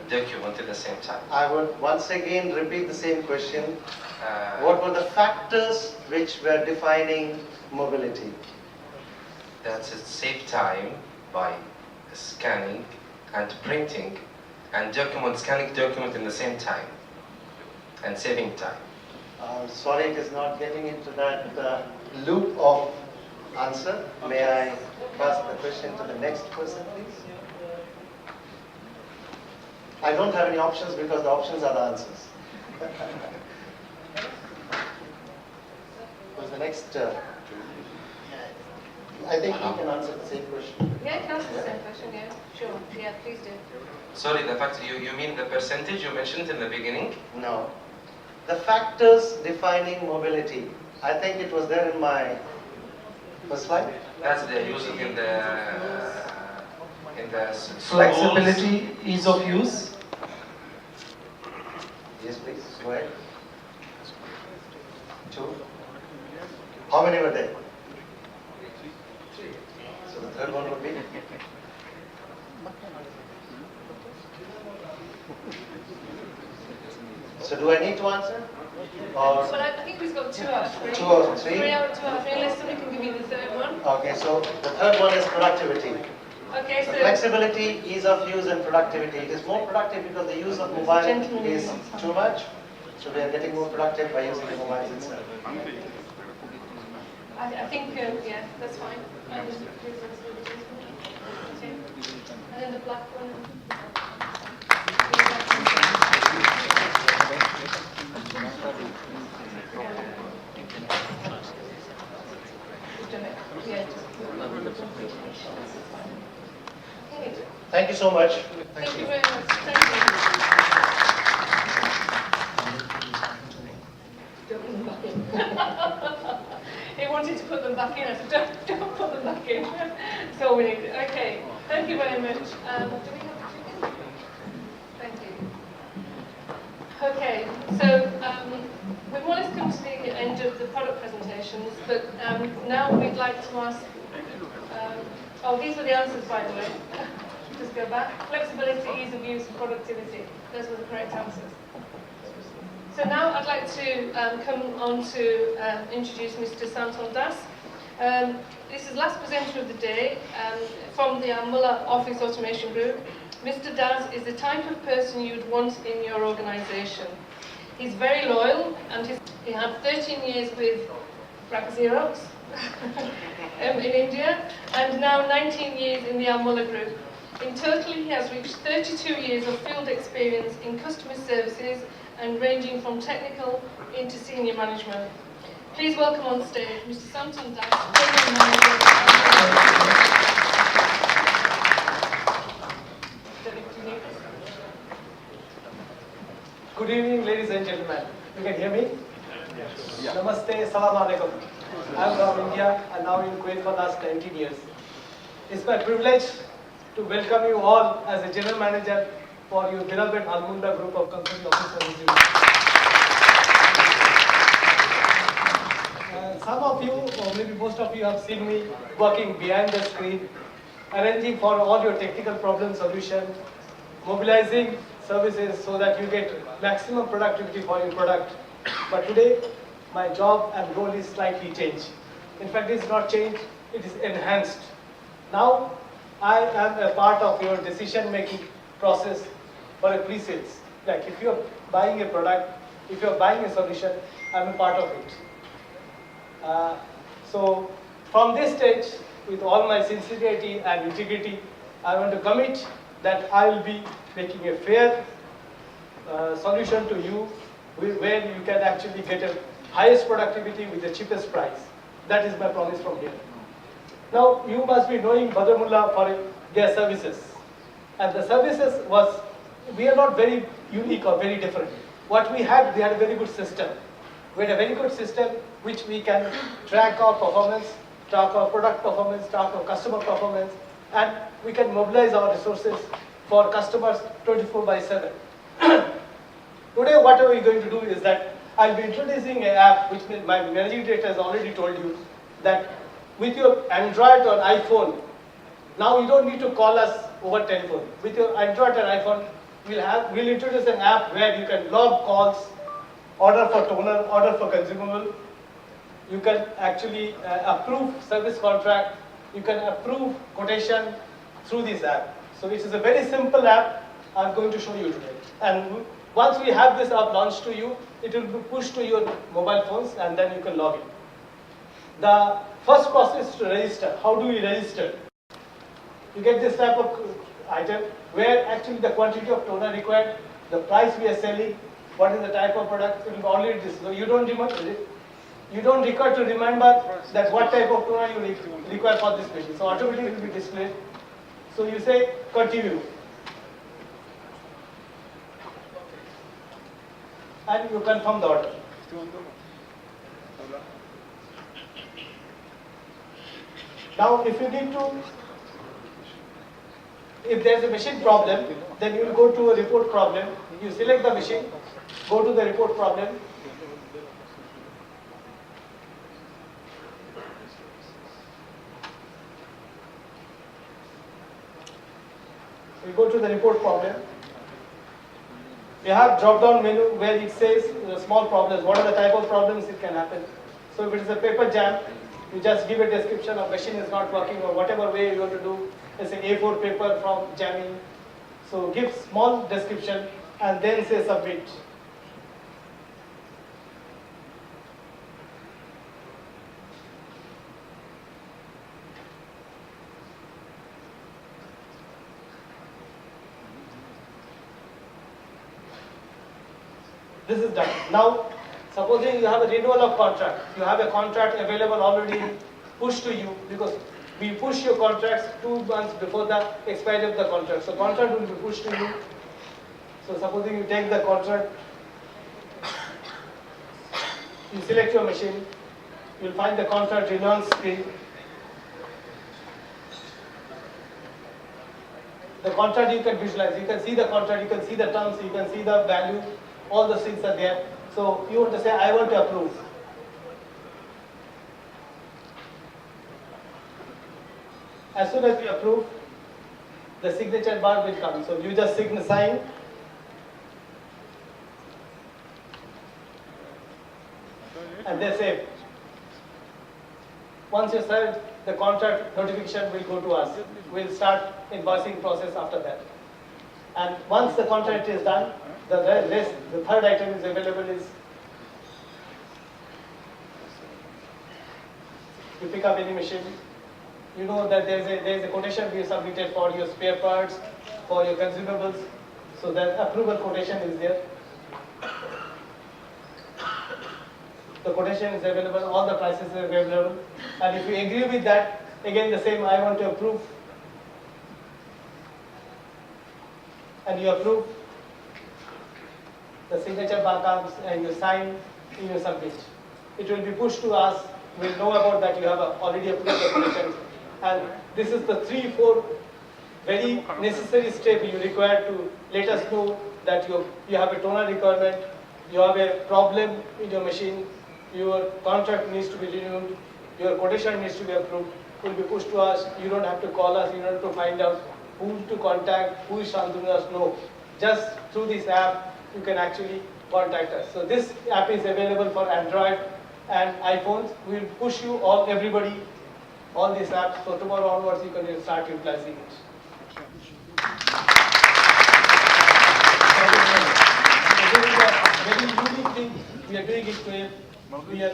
document at the same time. I would once again repeat the same question. What were the factors which were defining mobility? That's it, save time by scanning and printing and scanning document in the same time and saving time. Sorry, it is not getting into that loop of answer. May I pass the question to the next person, please? I don't have any options because the options are the answers. Who's the next? I think you can answer the same question. Yeah, I can answer the same question, yeah. Sure, yeah, please do. Sorry, the fact you mean the percentage you mentioned in the beginning? No. The factors defining mobility. I think it was there in my first slide. That's the use in the Flexibility, ease of use. Yes, please. Go ahead. 2. How many were there? So the third one would be? So do I need to answer? Or Well, I think we've got 2 out of 3. 2 out of 3? 3 out of 3, unless somebody can give me the third one. Okay, so the third one is productivity. Okay, So so flexibility, ease of use, and productivity. It is more productive because the use of mobile is too much. So we are getting more productive by using the mobiles itself. I think, yeah, that's fine. Okay. And then the black one. Thank you so much. Thank you very much. Thank you. He wanted to put them back in. I said, don't put them back in. So we need to, okay. Thank you very much. Do we have the chicken? Thank you. Okay, so we've more or less come to the end of the product presentations, but now we'd like to ask, oh, these were the answers, by the way. Just go back. Flexibility, ease of use, and productivity. Those were the correct answers. So now I'd like to come on to introduce Mr. Santon Das. This is the last presenter of the day from the Mulla Office Automation Group. Mr. Das is the type of person you'd want in your organisation. He's very loyal, and he had 13 years with Xerox in India, and now 19 years in the Mulla Group. In total, he has reached 32 years of field experience in customer services and ranging from technical into senior management. Please welcome on stage Mr. Santon Das, Program Manager. Good evening, ladies and gentlemen. You can hear me? Yes. Namaste, salam alaikum. I'm from India and now in Kuwait for the last 19 years. It's my privilege to welcome you all as a general manager for your beloved Mulla group of company office. Some of you, or maybe most of you, have seen me working behind the screen, arranging for all your technical problem solution, mobilizing services so that you get maximum productivity for your product. But today, my job and role is slightly changed. In fact, it's not changed, it is enhanced. Now, I am a part of your decision-making process for a pre-sales. Like if you're buying a product, if you're buying a solution, I'm a part of it. So from this stage, with all my sincerity and integrity, I want to commit that I will be making a fair solution to you where you can actually get a highest productivity with the cheapest price. That is my promise from here. Now, you must be knowing Mulla for their services. And the services was, we are not very unique or very different. What we had a very good system. We had a very good system which we can track our performance, track our product performance, track our customer performance, and we can mobilize our resources for customers 24/7. Today, what are we going to do is that I'll be introducing an app which my managing director has already told you that with your Android or iPhone, now you don't need to call us over telephone. With your Android and iPhone, we'll introduce an app where you can log calls, order for toner, order for consumable. You can actually approve service contract. You can approve quotation through this app. So it is a very simple app I'm going to show you today. And once we have this app launched to you, it will be pushed to your mobile phones and then you can log in. The first process to register. How do we register? You get this type of item where actually the quantity of toner required, the price we are selling, what is the type of product, it will be already displayed. So you don't require to remember that what type of toner you require for this machine. So automatically it will be displayed. So you say continue. And you confirm the order. Now if you need to, if there is a machine problem, then you will go to a report problem. You select the machine, go to the report problem. We go to the report problem. You have drop-down menu where it says small problems, what are the type of problems it can happen. So if it is a paper jam, you just give a description of machine is not working or whatever way you want to do. Let's say A4 paper from jamming. So give small description and then say submit. This is done. Now, supposing you have a renewal of contract, you have a contract available already pushed to you because we push your contracts 2 months before the expiry of the contract. So contract will be pushed to you. So supposing you take the contract, you select your machine, you'll find the contract renewal screen. The contract you can visualize, you can see the contract, you can see the terms, you can see the value, all the things are there. So you want to say, I want to approve. As soon as you approve, the signature bar will come. So you just sign. And they say, once you sign, the contract notification will go to us. We'll start invoicing process after that. And once the contract is done, the third item is available is you pick up any machine. You know that there is a quotation we submitted for your spare parts, for your consumables. So that approval quotation is there. The quotation is available, all the prices are available. And if you agree with that, again the same, I want to approve. And you approve. The signature bar comes and you sign and you submit. It will be pushed to us. We'll know about that you have already approved the quotation. And this is the 3-4 very necessary step you require to let us know that you have a toner requirement, you have a problem in your machine, your contract needs to be renewed, your quotation needs to be approved, will be pushed to us. You don't have to call us, you don't have to find out who to contact, who is answering us. No, just through this app you can actually contact us. So this app is available for Android and iPhones. We will push you everybody, all these apps. So tomorrow onwards you can start utilizing it. This is a very unique thing. We are doing it today. We are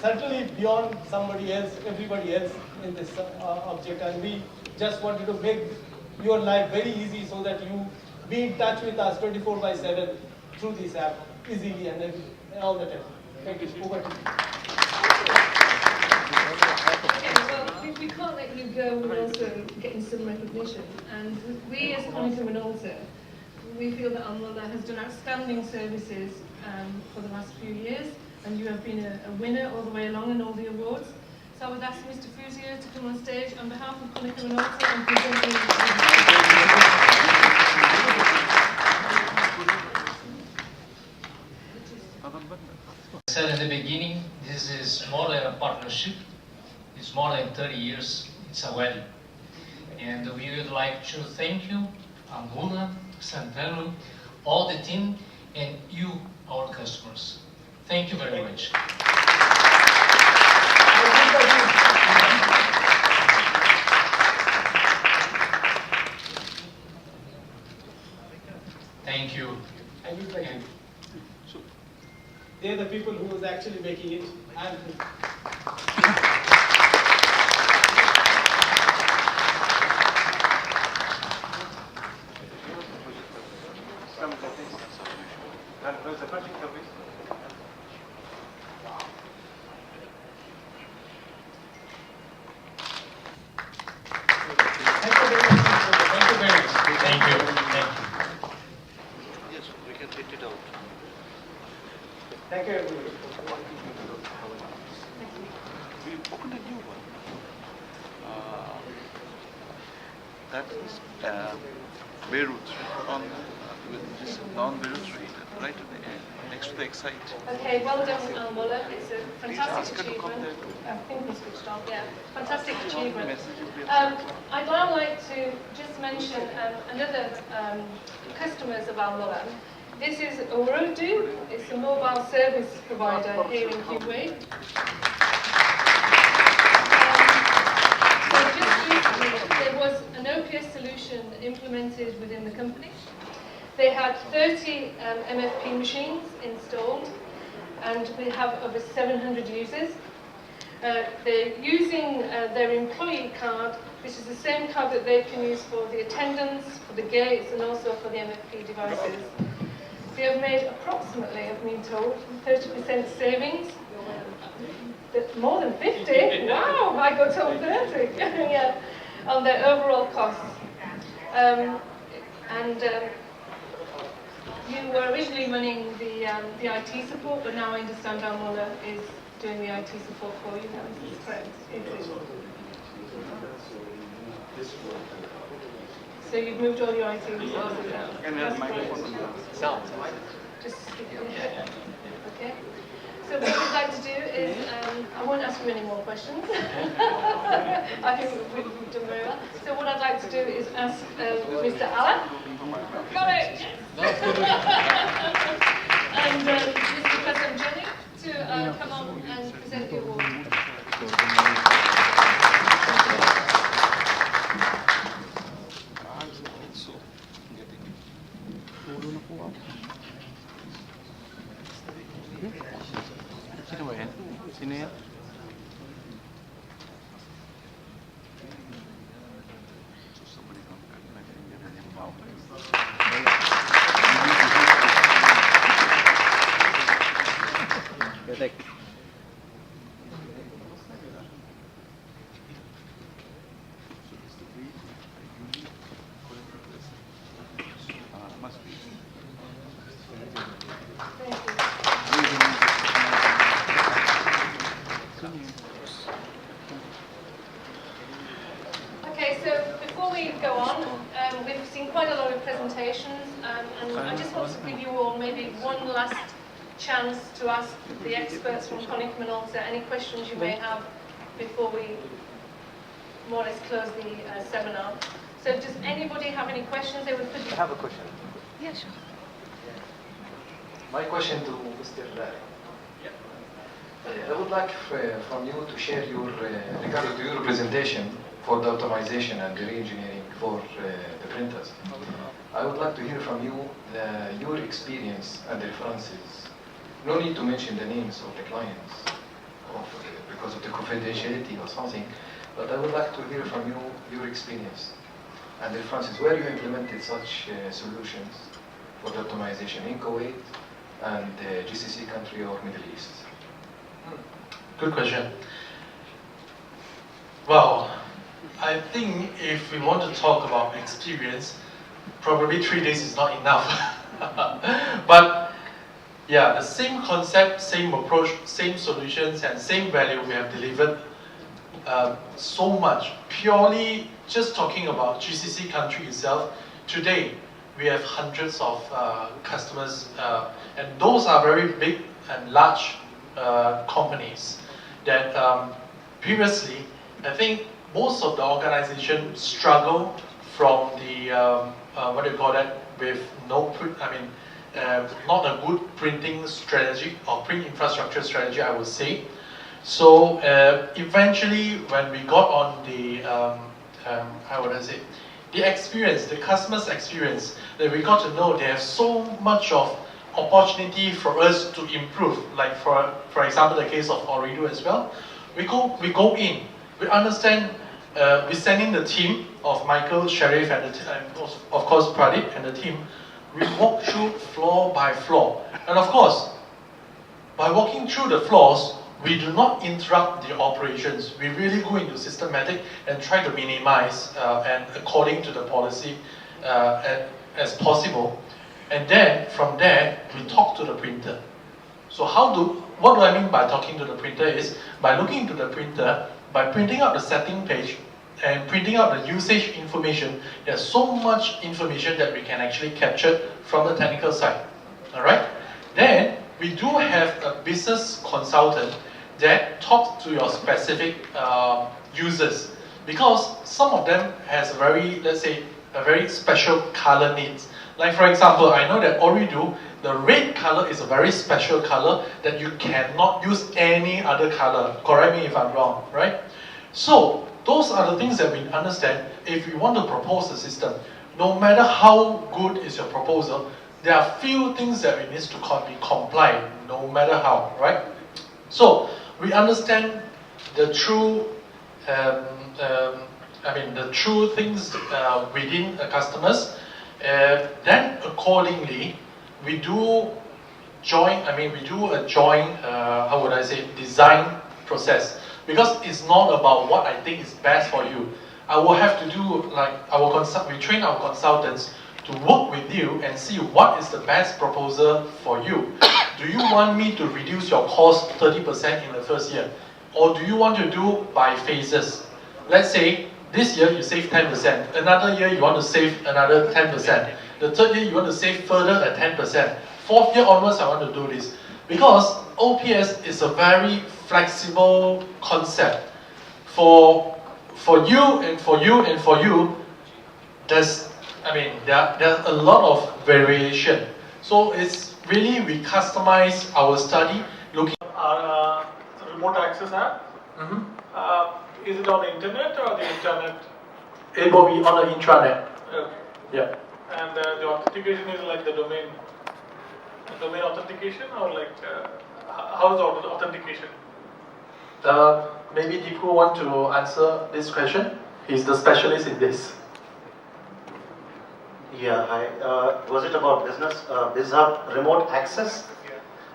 certainly beyond somebody else, everybody else in this object, and we just wanted to make your life very easy so that you be in touch with us 24/7 through this app easily and all the time. Thank you. Over to you. Okay, well, we can't let you go without also getting some recognition. And we as Konica Minolta, we feel that Mulla has done outstanding services for the last few years, and you have been a winner all the way along in all the awards. So I would ask Mr. Fuzio to come on stage on behalf of Konica Minolta and present I said in the beginning, this is more than a partnership. It's more than 30 years. It's a wedding. And we would like to thank you, Mulla, Santano, all the team, and you, our customers. Thank you very much. Thank you. And they're the people who was actually making it. Thank you, everybody. We opened a new one. That is Beirut, this non-Beirut Street, right at the end, next to the Excite. Okay, well done, Mulla. It's a fantastic achievement. I think we switched off, yeah. Fantastic achievement. I'd now like to just mention another customers of Mulla. This is Urudu. It's a mobile service provider here in Kuwait. So just recently, there was an OPS solution implemented within the company. They had 30 MFP machines installed, and we have over 700 users. They're using their employee card. This is the same card that they can use for the attendants, for the gates, and also for the MFP devices. They have made approximately, I've been told, 30% savings. More than 50? Wow, I got told 30. Yeah, on their overall costs. You were originally running the IT support, but now I understand our Mulla is doing the IT support for you. Is this correct? So you've moved all your IT resources out. That's great. Just okay. So what we'd like to do is, I won't ask you any more questions. I think we've done very well. So what I'd like to do is ask Mr. Alan. Got it! And Mr. President Jenny to come on and present the award. Sini ya. Okay, so before we go on, we've seen quite a lot of presentations, and I just want to give you all maybe one last chance to ask the experts from Konica Minolta any questions you may have before we more or less close the seminar. So does anybody have any questions they would put? I have a question. Yeah, sure. My question to Mr. I would like from you to share your, regarding to your presentation for the optimization and the re-engineering for the printers. I would like to hear from you your experience and references. No need to mention the names of the clients because of the confidentiality or something, but I would like to hear from you your experience and references where you implemented such solutions for the optimization in Kuwait and GCC country or Middle East. Good question. Well, I think if we want to talk about experience, probably 3 days is not enough. But yeah, the same concept, same approach, same solutions, and same value we have delivered so much. Purely just talking about GCC country itself, today we have hundreds of customers, and those are very big and large companies that previously, I think most of the organizations struggle from the what do you call that, with no not a good printing strategy or print infrastructure strategy, I would say. So eventually, when we got on the how would I say, the experience, the customer's experience, that we got to know they have so much of opportunity for us to improve. Like for example, the case of Orido as well. We go in, we understand, we send in the team of Michael, Sharif, and of course Pradeep and the team. We walk through floor by floor, and of course, by walking through the floors, we do not interrupt the operations. We really go into systematic and try to minimize and according to the policy as possible. And then from there, we talk to the printer. So what do I mean by talking to the printer is by looking into the printer, by printing out the setting page and printing out the usage information. There's so much information that we can actually capture from the technical side. All right. Then we do have a business consultant that talks to your specific users, because some of them has a very, let's say, a very special color needs. Like for example, I know that Oridu, the red color is a very special color that you cannot use any other color. Correct me if I'm wrong, right? So those are the things that we understand if we want to propose a system. No matter how good is your proposal, there are few things that we need to be compliant, no matter how, right? So we understand the true, the true things within the customers. Then accordingly, we do a joint, how would I say, design process. Because it's not about what I think is best for you. I will have to do like we train our consultants to work with you and see what is the best proposal for you. Do you want me to reduce your cost 30% in the first year? Or do you want to do by phases? Let's say this year you save 10%, another year you want to save another 10%, the third year you want to save further at 10%, fourth year onwards I want to do this. Because OPS is a very flexible concept. For you and for you and for you, there's a lot of variation. So it's really we customize our study looking at Our remote access app. Is it on the internet or the internet? It will be on the intranet. Okay. Yeah. And the authentication is like the domain authentication, or like how is the authentication? Maybe Deepu want to answer this question. He's the specialist in this. Yeah, hi. Was it about business? BizHub remote access?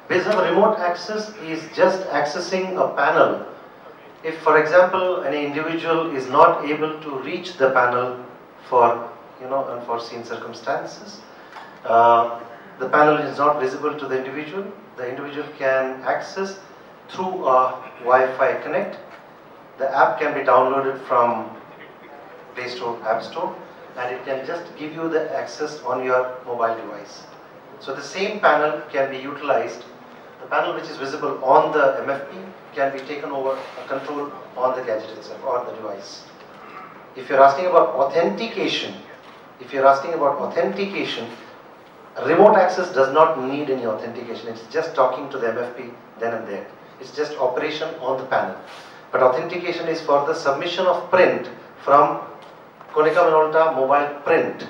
BizHub remote access is just accessing a panel. If, for example, an individual is not able to reach the panel for unforeseen circumstances, the panel is not visible to the individual can access through a Wi-Fi connect. The app can be downloaded from Play Store, App Store, and it can just give you the access on your mobile device. So the same panel can be utilized. The panel which is visible on the MFP can be taken over control on the gadget itself or the device. If you're asking about authentication, remote access does not need any authentication. It's just talking to the MFP then and there. It's just operation on the panel. But authentication is for the submission of print from Konica Minolta mobile print,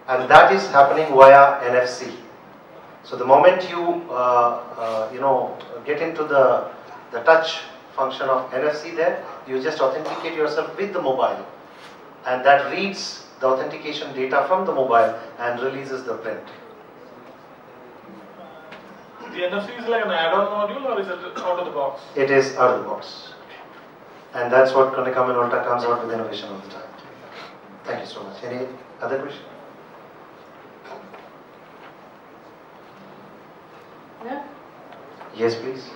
and that is happening via NFC. So the moment you get into the touch function of NFC there, you just authenticate yourself with the mobile, and that reads the authentication data from the mobile and releases the print. The NFC is like an add-on module, or is it out of the box? It is out of the box, and that's what Konica Minolta comes out with innovation all the time. Thank you so much. Any other question? No? Yes, please.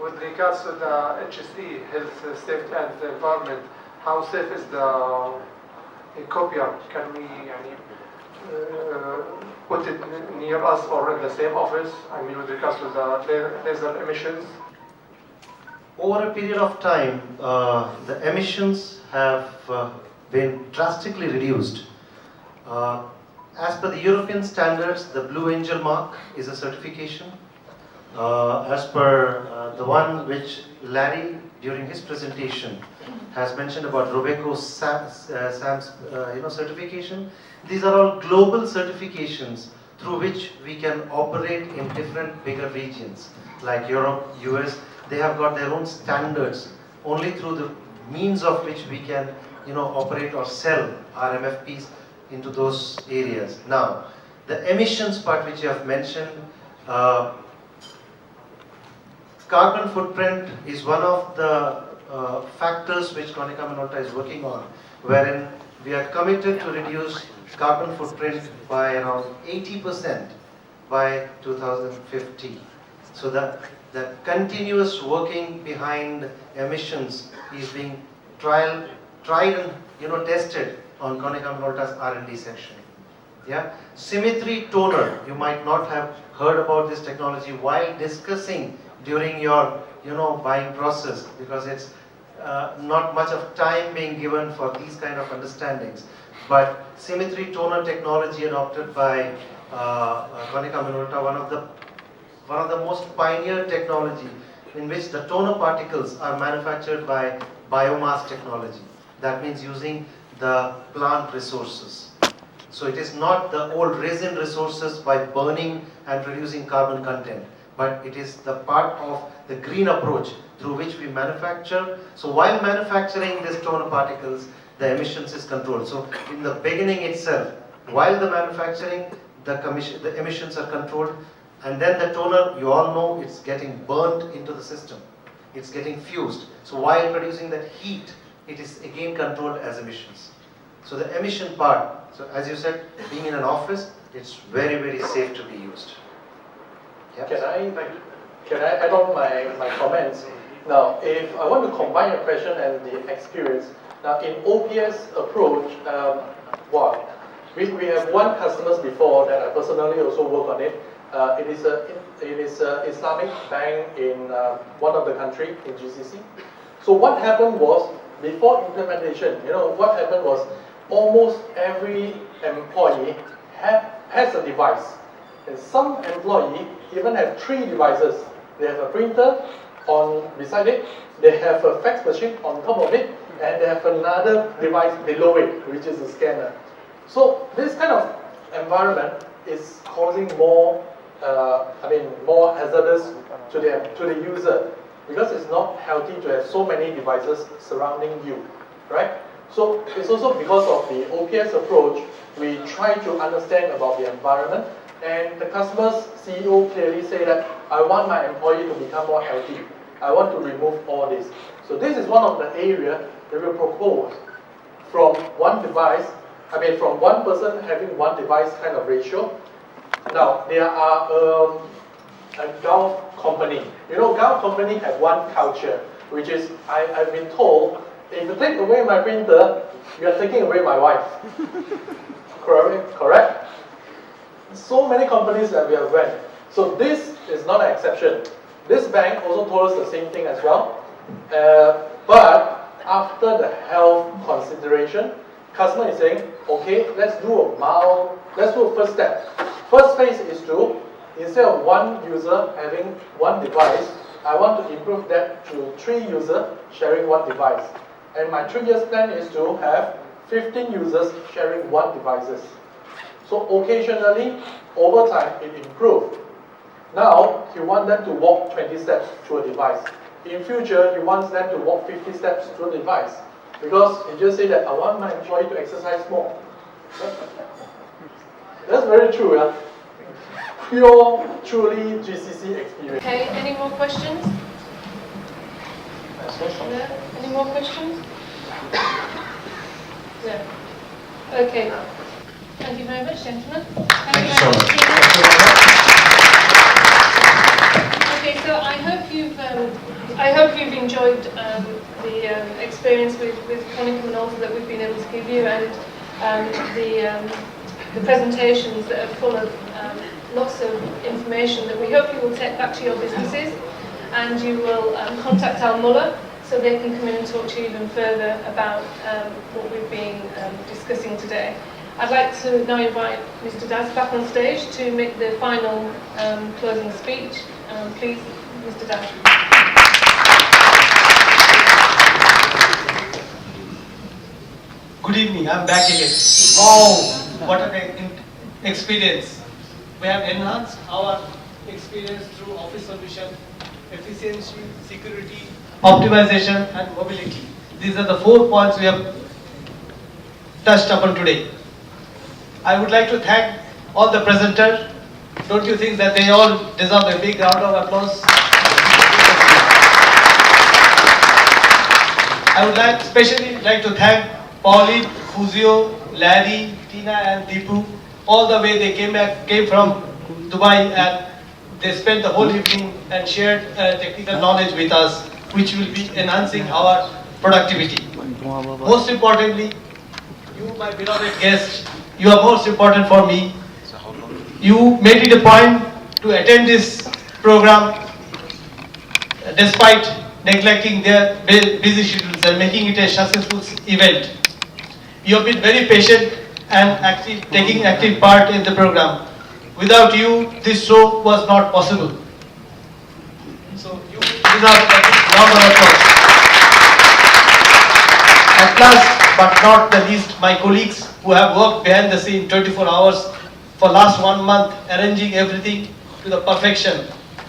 With regards to the HSE, health, safety and the environment, how safe is the copier? Can we put it near us or in the same office? I mean, with regards to the laser emissions? Over a period of time, the emissions have been drastically reduced. As per the European standards, the Blue Angel mark is a certification. As per the one which Larry, during his presentation, has mentioned about Robeco SAM's certification, these are all global certifications through which we can operate in different bigger regions like Europe, US. They have got their own standards, only through the means of which we can operate or sell our MFPs into those areas. Now, the emissions part which you have mentioned, carbon footprint is one of the factors which Konica Minolta is working on, wherein we are committed to reduce carbon footprint by around 80% by 2050. So the continuous working behind emissions is being tried and tested on Konica Minolta's R&D section. Yeah, symmetry toner. You might not have heard about this technology while discussing during your buying process, because it's not much of time being given for these kind of understandings. But symmetry toner technology adopted by Konica Minolta, one of the most pioneer technology in which the toner particles are manufactured by biomass technology. That means using the plant resources. So it is not the old resin resources by burning and reducing carbon content, but it is the part of the green approach through which we manufacture. So while manufacturing these toner particles, the emissions is controlled. So in the beginning itself, while the manufacturing, the emissions are controlled, and then the toner, you all know, it's getting burnt into the system. It's getting fused. So while producing that heat, it is again controlled as emissions. So the emission part, so as you said, being in an office, it's very, very safe to be used. Yes? Can I add on my comments? Now, if I want to combine your question and the experience, now in OPS approach, we have one customers before that I personally also work on it. It is a Islamic bank in one of the country in GCC. So what happened was, before implementation, what happened was almost every employee has a device. And some employee even have 3 devices. They have a printer beside it, they have a fax machine on top of it, and they have another device below it, which is a scanner. So this kind of environment is causing more hazardous to the user, because it's not healthy to have so many devices surrounding you, right? So it's also because of the OPS approach, we try to understand about the environment, and the customer's CEO clearly say that I want my employee to become more healthy. I want to remove all this. So this is one of the areas that we propose from one person having one device kind of ratio. Now, there are a golf company. Golf company have one culture, which is, I've been told, if you take away my printer, you are taking away my wife. Correct? So many companies that we have went. So this is not an exception. This bank also told us the same thing as well. But after the health consideration, customer is saying, okay, let's do a first step. First phase is to, instead of one user having one device, I want to improve that to 3 users sharing one device. And my 3 years plan is to have 15 users sharing one devices. So occasionally, over time, it improved. Now, you want them to walk 20 steps to a device. In future, you want them to walk 50 steps to a device. Because you just say that, I want my employee to exercise more. That's very true, yeah? Pure, truly GCC experience. Okay, any more questions? No? Any more questions? No. Okay. Thank you very much, gentlemen. Thank you so much. Okay, so I hope you've enjoyed the experience with Konica Minolta that we've been able to give you, and the presentations that are full of lots of information that we hope you will take back to your businesses, and you will contact our Mulla so they can come in and talk to you even further about what we've been discussing today. I'd like to now invite Mr. Daz back on stage to make the final closing speech. Please, Mr. Daz. Good evening, I'm back again. Wow, what an experience. We have enhanced our experience through office solution, efficiency, security, optimization and mobility. These are the 4 points we have touched upon today. I would like to thank all the presenters. Don't you think that they all deserve a big round of applause? I would especially like to thank Pauline, Fuzio, Larry, Tina and Deepu. All the way they came from Dubai, and they spent the whole evening and shared technical knowledge with us, which will be enhancing our productivity. Most importantly, you, my beloved guests, you are most important for me. You made it a point to attend this program despite neglecting their busy schedules and making it a successful event. You have been very patient and taking active part in the program. Without you, this show was not possible. So you deserve a round of applause. At last, but not the least, my colleagues who have worked behind the scene 24 hours for last 1 month, arranging everything to the perfection.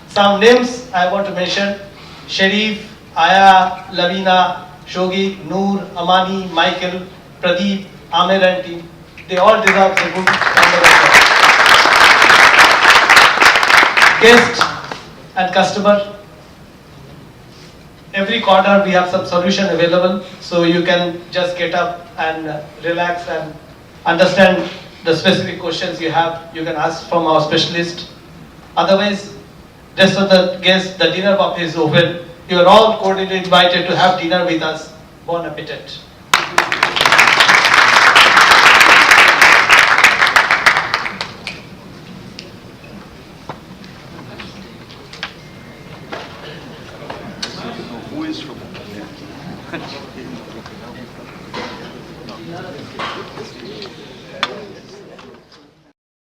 Some names I want to mention: Sharif, Aya, Lavina, Shogi, Noor, Amani, Michael, Pradeep, Amir and team. They all deserve a good round of applause. Guest and customer. Every quarter we have some solution available, so you can just get up and relax and understand the specific questions you have. You can ask from our specialist. Otherwise, rest of the guests, the dinner buffet is open. You are all cordially invited to have dinner with us. Bon appetit. Who is from?